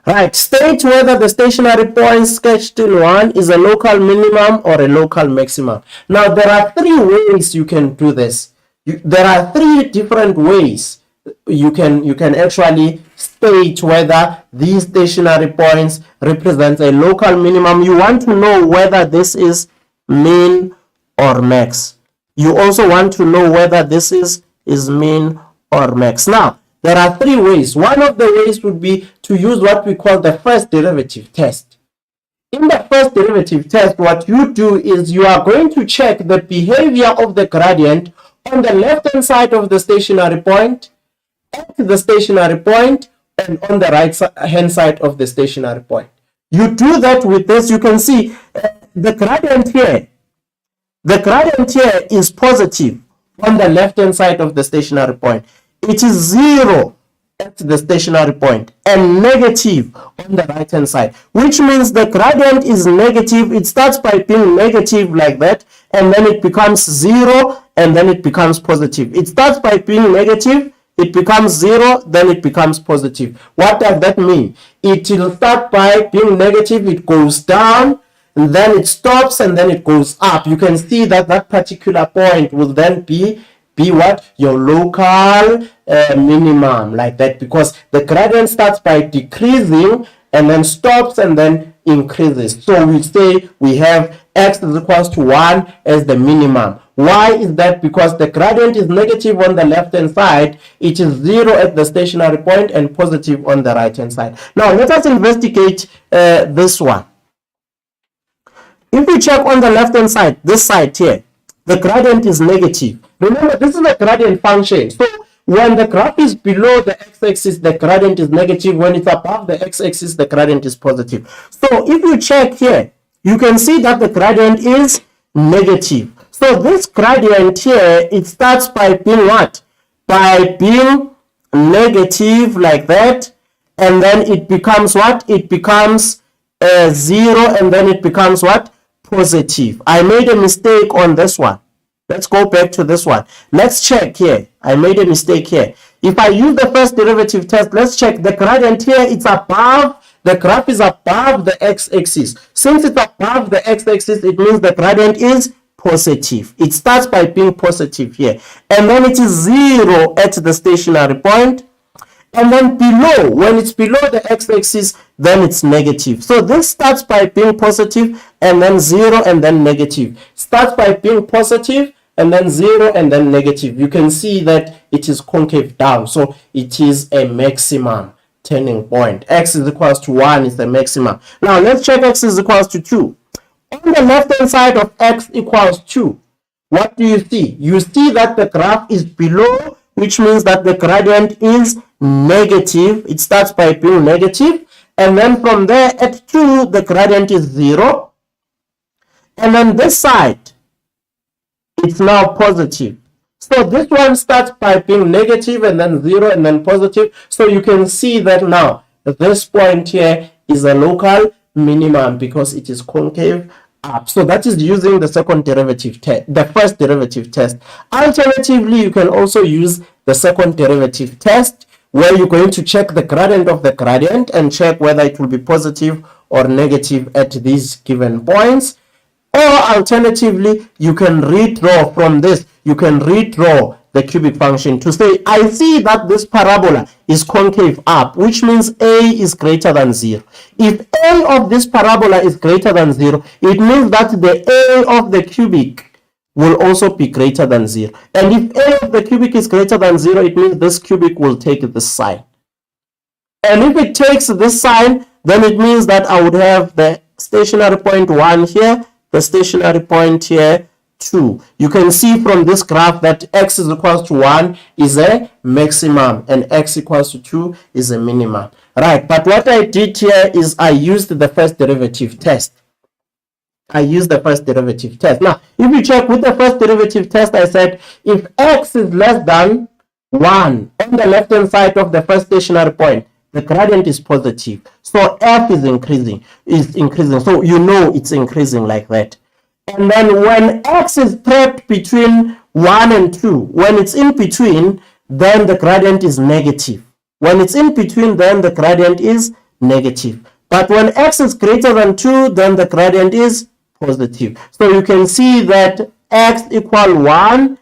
Right, state whether the stationary point sketched in 1 is a local minimum or a local maximum. Now there are 3 ways you can do this. There are 3 different ways you can actually state whether these stationary points represent a local minimum. You want to know whether this is min or max. You also want to know whether this is min or max. Now there are 3 ways. One of the ways would be to use what we call the first derivative test. In the first derivative test, what you do is you are going to check the behavior of the gradient on the left hand side of the stationary point, at the stationary point, and on the right hand side of the stationary point. You do that with this. You can see the gradient here. The gradient here is positive on the left hand side of the stationary point. It is 0 at the stationary point and negative on the right hand side, which means the gradient is negative. It starts by being negative like that, and then it becomes 0, and then it becomes positive. It starts by being negative, it becomes 0, then it becomes positive. What does that mean? It will start by being negative, it goes down, and then it stops, and then it goes up. You can see that that particular point will then be what? Your local minimum, like that, because the gradient starts by decreasing and then stops and then increases. So we say we have x is equals to 1 as the minimum. Why is that? Because the gradient is negative on the left hand side, it is 0 at the stationary point, and positive on the right hand side. Now let us investigate this one. If we check on the left hand side, this side here, the gradient is negative. Remember, this is a gradient function. So when the graph is below the x-axis, the gradient is negative. When it's above the x-axis, the gradient is positive. So if you check here, you can see that the gradient is negative. So this gradient here, it starts by being what? By being negative like that. And then it becomes what? It becomes 0, and then it becomes what? Positive. I made a mistake on this one. Let's go back to this one. Let's check here. I made a mistake here. If I use the first derivative test, let's check the gradient here. It's above, the graph is above the x-axis. Since it's above the x-axis, it means the gradient is positive. It starts by being positive here. And then it is 0 at the stationary point. And then below, when it's below the x-axis, then it's negative. So this starts by being positive, and then 0, and then negative. Starts by being positive, and then 0, and then negative. You can see that it is concave down. So it is a maximum turning point. X is equals to 1 is the maximum. Now let's check x is equals to 2. On the left hand side of x equals 2, what do you see? You see that the graph is below, which means that the gradient is negative. It starts by being negative, and then from there at 2 the gradient is 0, and then this side it's now positive. So this one starts by being negative, and then 0, and then positive. So you can see that now this point here is a local minimum because it is concave up. So that is using the second derivative test, the first derivative test. Alternatively, you can also use the second derivative test, where you're going to check the gradient of the gradient and check whether it will be positive or negative at these given points. Or alternatively, you can redraw from this. You can redraw the cubic function to say, I see that this parabola is concave up, which means a is greater than 0. If a of this parabola is greater than 0, it means that the a of the cubic will also be greater than 0. And if a of the cubic is greater than 0, it means this cubic will take this sign. And if it takes this sign, then it means that I would have the stationary point 1 here, the stationary point here 2. You can see from this graph that x is equals to 1 is a maximum and x equals to 2 is a minimum. Right, but what I did here is I used the first derivative test. Now, if you check with the first derivative test, I said if x is less than 1 on the left hand side of the first stationary point, the gradient is positive. So f is increasing. So you know it's increasing like that. And then when x is trapped between 1 and 2, when it's in between, then the gradient is negative. When it's in between, then the gradient is negative. But when x is greater than 2, then the gradient is positive. So you can see that x equal 1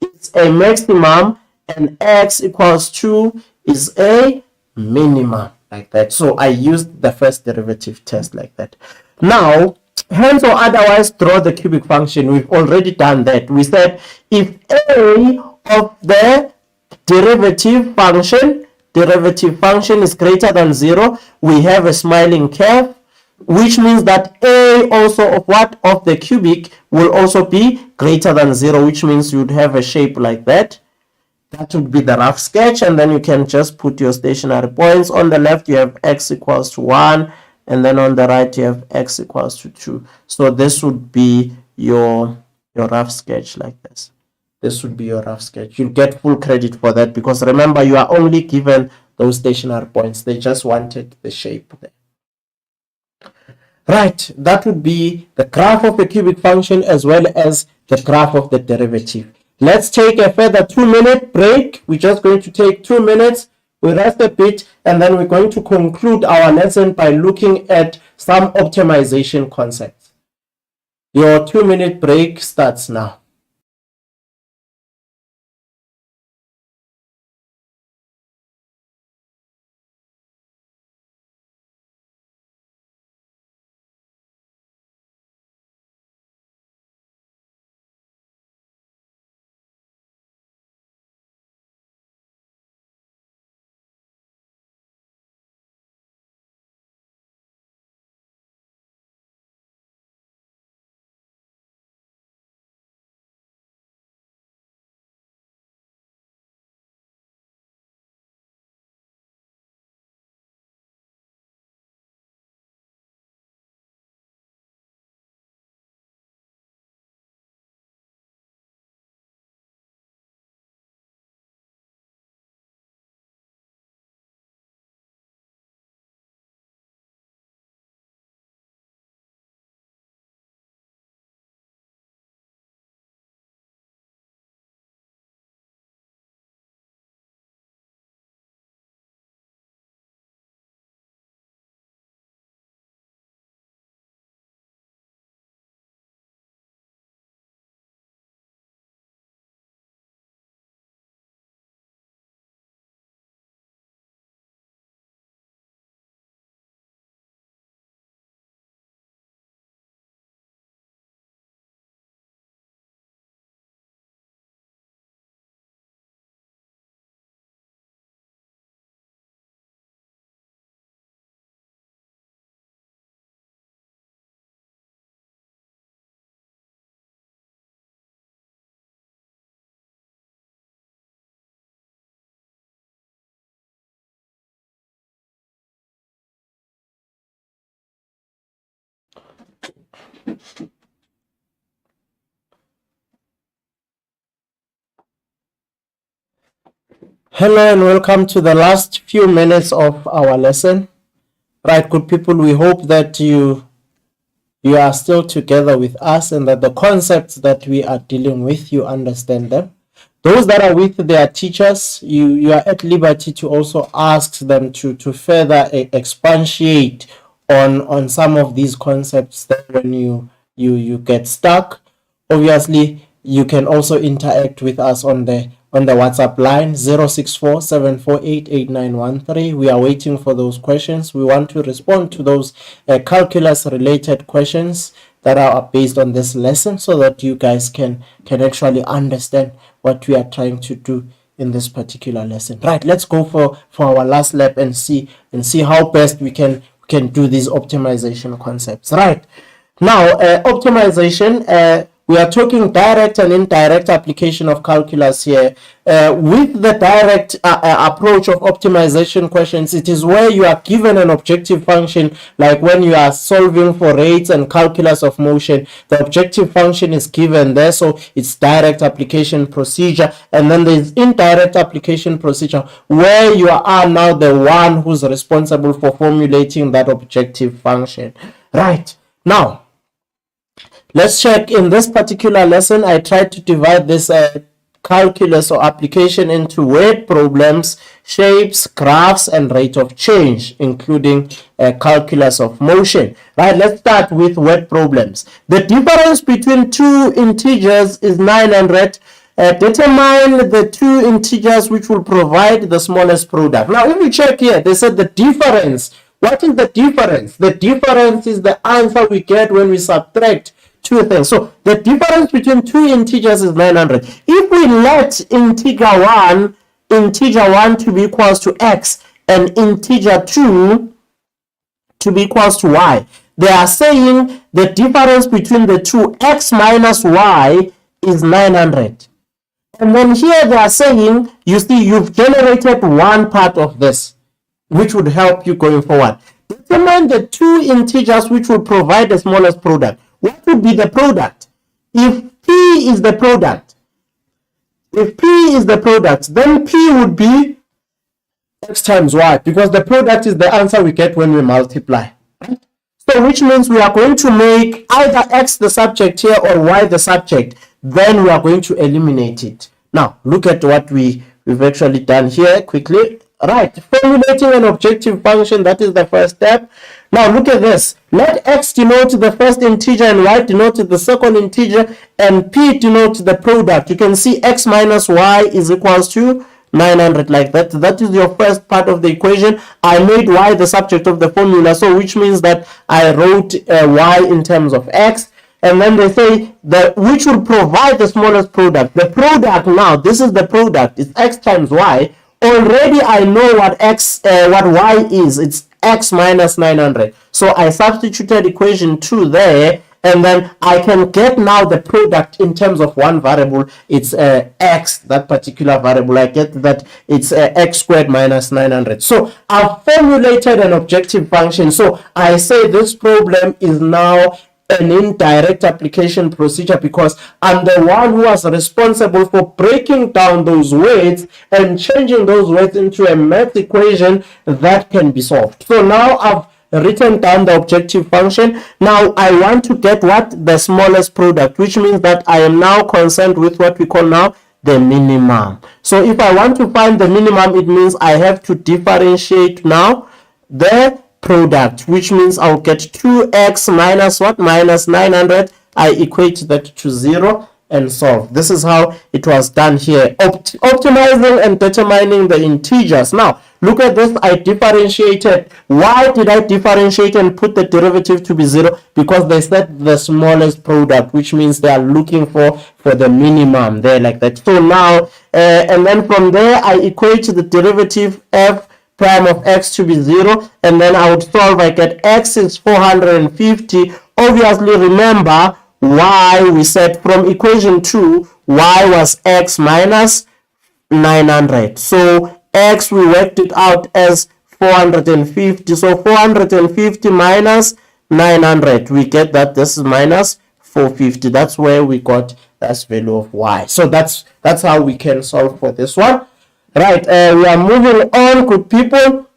is a maximum and x equals 2 is a minimum, like that. So I used the first derivative test like that. Now, hence or otherwise draw the cubic function. We've already done that. We said if a of the derivative function is greater than 0, we have a smiling curve, which means that a also of what? Of the cubic will also be greater than 0, which means you'd have a shape like that. That would be the rough sketch, and then you can just put your stationary points. On the left, you have x equals to 1, and then on the right, you have x equals to 2. So this would be your rough sketch like this. This would be your rough sketch. You'll get full credit for that because remember, you are only given those stationary points. They just wanted the shape there. Right, that would be the graph of the cubic function as well as the graph of the derivative. Let's take a further 2-minute break. We're just going to take 2 minutes. We rest a bit, and then we're going to conclude our lesson by looking at some optimization concepts. Your 2-minute break starts now. Hello and welcome to the last few minutes of our lesson. Right, good people, we hope that you are still together with us and that the concepts that we are dealing with, you understand them. Those that are with their teachers, you are at liberty to also ask them to further expatiate on some of these concepts that when you you get stuck, obviously you can also interact with us on the WhatsApp line 064-748-8913. We are waiting for those questions. We want to respond to those calculus related questions that are based on this lesson, so that you guys can actually understand what we are trying to do in this particular lesson. Right, let's go for our last lap and see how best we can do these optimization concepts. Right now, optimization, we are talking direct and indirect application of calculus here. With the direct approach of optimization questions, it is where you are given an objective function, like when you are solving for rates and calculus of motion, the objective function is given there, so it's direct application procedure. And then there's indirect application procedure, where you are now the one who's responsible for formulating that objective function. Right, now let's check. In this particular lesson, I tried to divide this calculus or application into word problems, shapes, graphs, and rate of change, including calculus of motion. Right, let's start with word problems. The difference between two integers is 900. Determine the two integers which will provide the smallest product. Now, if you check here, they said the difference. What is the difference? The difference is the answer we get when we subtract two things. So the difference between two integers is 900. If we let integer 1 to be equals to x and integer 2 to be equals to y, they are saying the difference between the two, x minus y, is 900. And then here they are saying, you see, you've generated one part of this, which would help you going forward. Determine the two integers which will provide the smallest product. What would be the product? If P is the product, then P would be x times y, because the product is the answer we get when we multiply. Right? So which means we are going to make either x the subject here or y the subject. Then we are going to eliminate it. Now look at what we've actually done here quickly. Right, formulating an objective function, that is the first step. Now look at this. Let x denote the first integer and y denote the second integer, and p denote the product. You can see x minus y is equals to 900, like that. That is your first part of the equation. I made y the subject of the formula, so which means that I wrote y in terms of x. And then they say that which will provide the smallest product. The product, now this is the product, it's x times y. Already I know what y is. It's x minus 900. So I substituted equation 2 there, and then I can get now the product in terms of one variable. It's x, that particular variable. I get that it's x squared minus 900. So I've formulated an objective function. So I say this problem is now an indirect application procedure, because I'm the one who was responsible for breaking down those words and changing those words into a math equation that can be solved. So now I've written down the objective function. Now I want to get what? The smallest product, which means that I am now concerned with what we call now the minimum. So if I want to find the minimum, it means I have to differentiate now the product, which means I'll get 2x minus what? Minus 900. I equate that to 0 and solve. This is how it was done here, optimizing and determining the integers. Now look at this. I differentiated. Why did I differentiate and put the derivative to be 0? Because they said the smallest product, which means they are looking for the minimum there, like that. So now and then from there I equate the derivative f prime of x to be 0, and then I would solve. I get x is 450. Obviously remember y, we said from equation 2 y was x minus 900, so x we worked it out as 450. So 450 minus 900, we get that this is minus 450. That's where we got this value of y. So that's how we can solve for this one. Right, we are moving on, good people.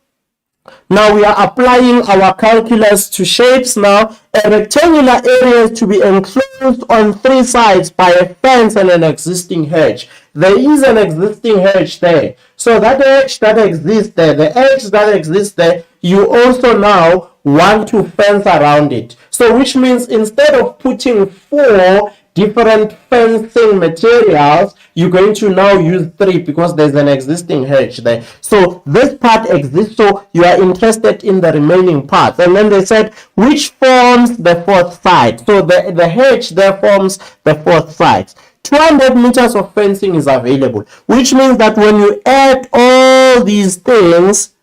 Now we are applying our calculus to shapes. Now a rectangular area is to be enclosed on 3 sides by a fence and an existing hedge. There is an existing hedge there. So that edge that exists there, the edge that exists there, you also now want to fence around it. So which means instead of putting 4 different fencing materials, you're going to now use 3 because there's an existing hedge there. So this part exists, so you are interested in the remaining parts. And then they said which forms the fourth side. So the hedge there forms the fourth side. 200 meters of fencing is available, which means that when you add all these things,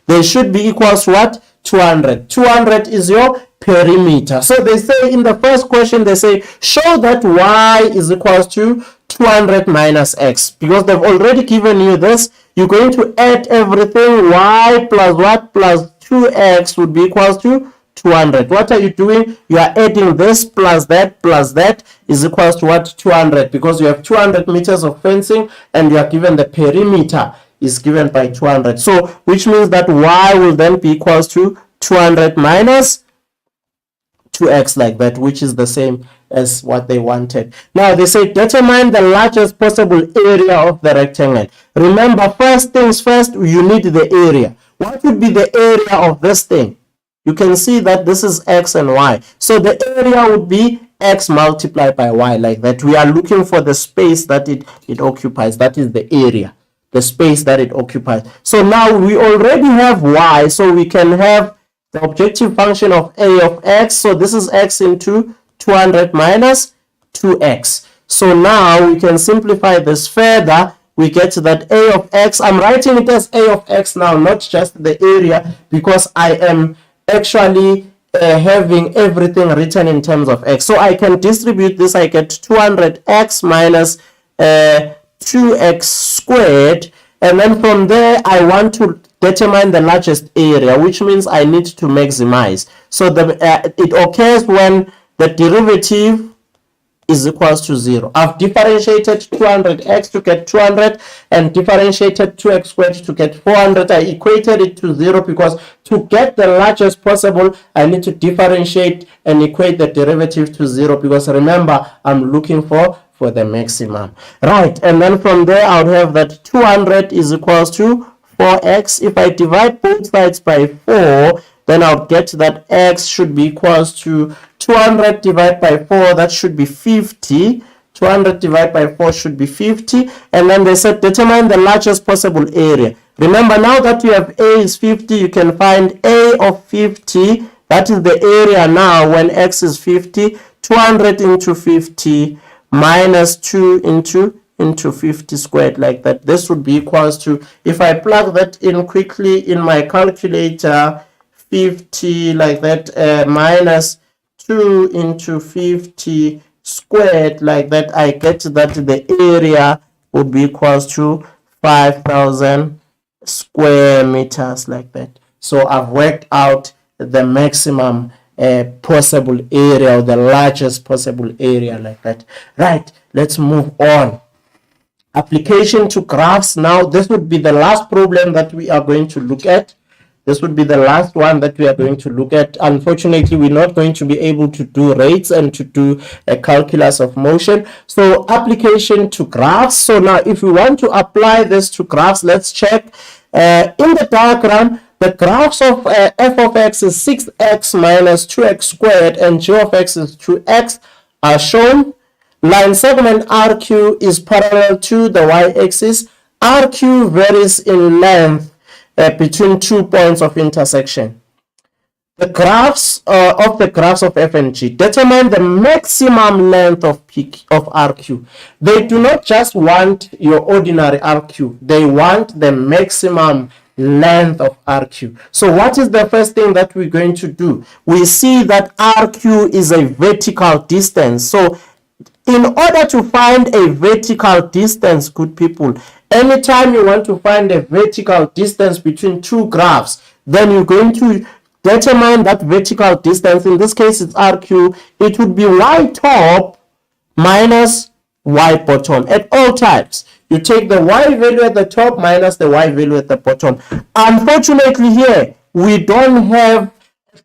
they should be equals to what? 200. 200 is your perimeter. So they say in the first question, they say show that y is equals to 200 minus x. Because they've already given you this, you're going to add everything. Y plus what? Plus 2x would be equals to 200. What are you doing? You are adding this plus that is equals to what? 200, because you have 200 meters of fencing and you are given the perimeter is given by 200. So which means that y will then be equals to 200 minus 2x, like that, which is the same as what they wanted. Now they say determine the largest possible area of the rectangle. Remember, first things first, you need the area. What would be the area of this thing? You can see that this is x and y. So the area would be x multiplied by y, like that. We are looking for the space that it occupies. That is the area, the space that it occupies. So now we already have y, so we can have the objective function of a of x. So this is x into 200 minus 2x. So now we can simplify this further. We get that a of x, I'm writing it as a of x now, not just the area, because I am actually having everything written in terms of x. So I can distribute this. I get 200x minus 2x squared, and then from there I want to determine the largest area, which means I need to maximize. So it occurs when the derivative is equals to 0. I've differentiated 200x to get 200 and differentiated 2x squared to get 400. I equated it to 0 because to get the largest possible, I need to differentiate and equate the derivative to 0, because remember, I'm looking for the maximum. Right, and then from there, I would have that 200 is equals to 4x. If I divide both sides by 4, then I'll get that x should be equals to 200 divided by 4, that should be 50. 200 divided by 4 should be 50. And then they said determine the largest possible area. Remember, now that you have a is 50, you can find a of 50. That is the area now when x is 50. 200 into 50 minus 2 into 50 squared, like that. This would be equals to, if I plug that in quickly in my calculator, 50 like that, minus 2 into 50 squared, like that, I get that the area would be equals to 5,000 square meters, like that. So I've worked out the maximum possible area, or the largest possible area, like that. Right, let's move on. Application to graphs. Now this would be the last problem that we are going to look at. This would be the last one that we are going to look at. Unfortunately, we're not going to be able to do rates and to do a calculus of motion. So application to graphs. So now if we want to apply this to graphs, let's check. In the diagram, the graphs of f of x is 6x minus 2x squared and g of x is 2x are shown. Line segment RQ is parallel to the y-axis. RQ varies in length between 2 points of intersection. The graphs of f and g determine the maximum length of RQ. They do not just want your ordinary RQ, they want the maximum length of RQ. So what is the first thing that we're going to do? We see that RQ is a vertical distance. So in order to find a vertical distance, good people, anytime you want to find a vertical distance between two graphs, then you're going to determine that vertical distance. In this case, it's RQ. It would be y top minus y bottom at all times. You take the y value at the top minus the y value at the bottom. Unfortunately here, we don't have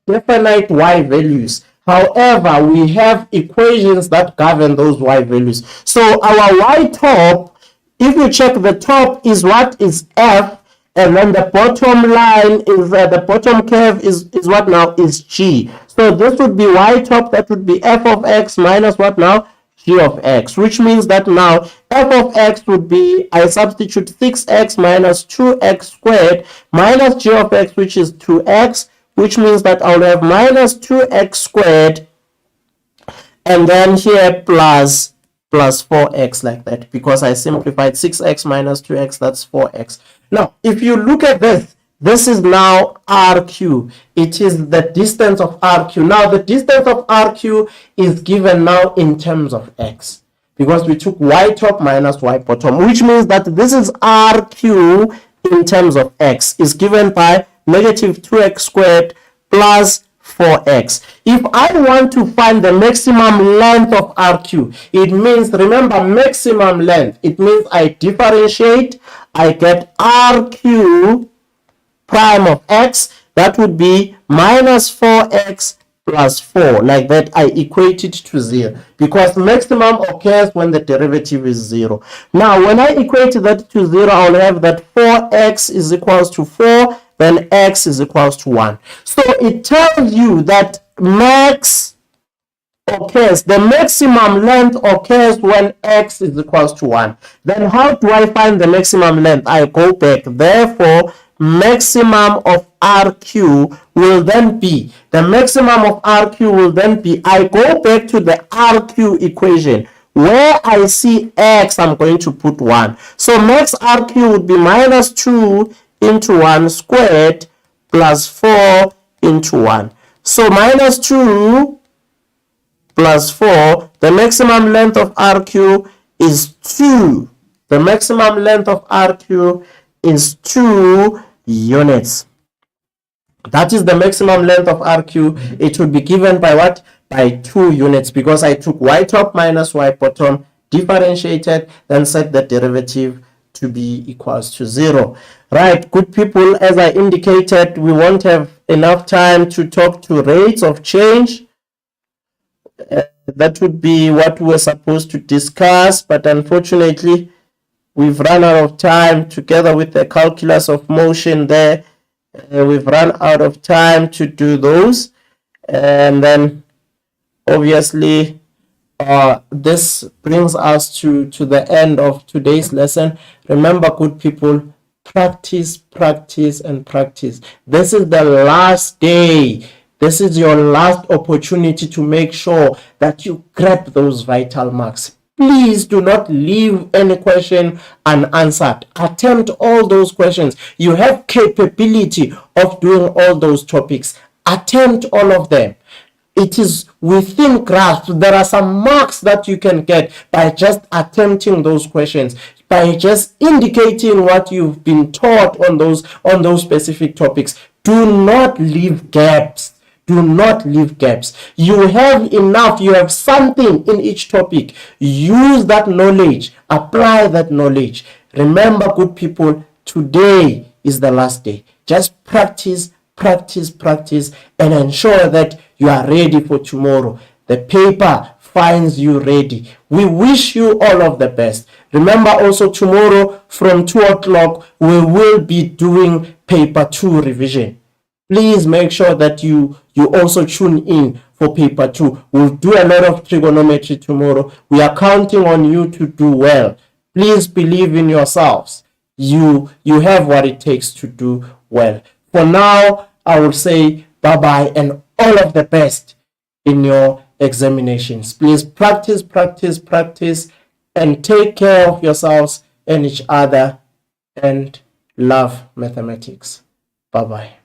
definite y values. However, we have equations that govern those y values. So our y top, if you check, the top is what is f, and then the bottom line is the bottom curve is what now? Is g. So this would be y top, that would be f of x minus what now? G of x, which means that now f of x would be, I substitute 6x minus 2x squared minus g of x, which is 2x, which means that I'll have minus 2x squared, and then here plus 4x, like that, because I simplified 6x minus 2x, that's 4x. Now, if you look at this, this is now RQ. It is the distance of RQ. Now, the distance of RQ is given now in terms of x, because we took y top minus y bottom, which means that this is RQ in terms of x, is given by negative 2x squared plus 4x. If I want to find the maximum length of RQ, it means, remember, maximum length, it means I differentiate, I get RQ prime of x, that would be minus 4x plus 4, like that. I equate it to 0, because maximum occurs when the derivative is 0. Now, when I equate that to 0, I'll have that 4x is equals to 4, then x is equals to 1. So it tells you that max occurs, the maximum length occurs when x is equals to 1. Then how do I find the maximum length? I go back. Therefore, maximum of RQ will then be, the maximum of RQ will then be, I go back to the RQ equation. Where I see x, I'm going to put 1. So max RQ would be minus 2 into 1 squared plus 4 into 1. So minus 2 plus 4, the maximum length of RQ is 2. The maximum length of RQ is 2 units. That is the maximum length of RQ. It would be given by what? By 2 units, because I took y top minus y bottom, differentiated, then set the derivative to be equals to 0. Right, good people, as I indicated, we won't have enough time to talk to rates of change. That would be what we were supposed to discuss, but unfortunately, we've run out of time. Together with the calculus of motion there, we've run out of time to do those. And then, obviously, this brings us to the end of today's lesson. Remember, good people, practice, practice, and practice. This is the last day. This is your last opportunity to make sure that you grab those vital marks. Please do not leave any question unanswered. Attempt all those questions. You have capability of doing all those topics. Attempt all of them. It is within grasp. There are some marks that you can get by just attempting those questions, by just indicating what you've been taught on those specific topics. Do not leave gaps. Do not leave gaps. You have enough. You have something in each topic. Use that knowledge. Apply that knowledge. Remember, good people, today is the last day. Just practice, practice, practice, and ensure that you are ready for tomorrow. The paper finds you ready. We wish you all of the best. Remember also, tomorrow from 2 o'clock, we will be doing paper 2 revision. Please make sure that you also tune in for paper 2. We'll do a lot of trigonometry tomorrow. We are counting on you to do well. Please believe in yourselves. You have what it takes to do well. For now, I will say bye-bye and all of the best in your examinations. Please practice, practice, practice, and take care of yourselves and each other, and love mathematics. Bye-bye.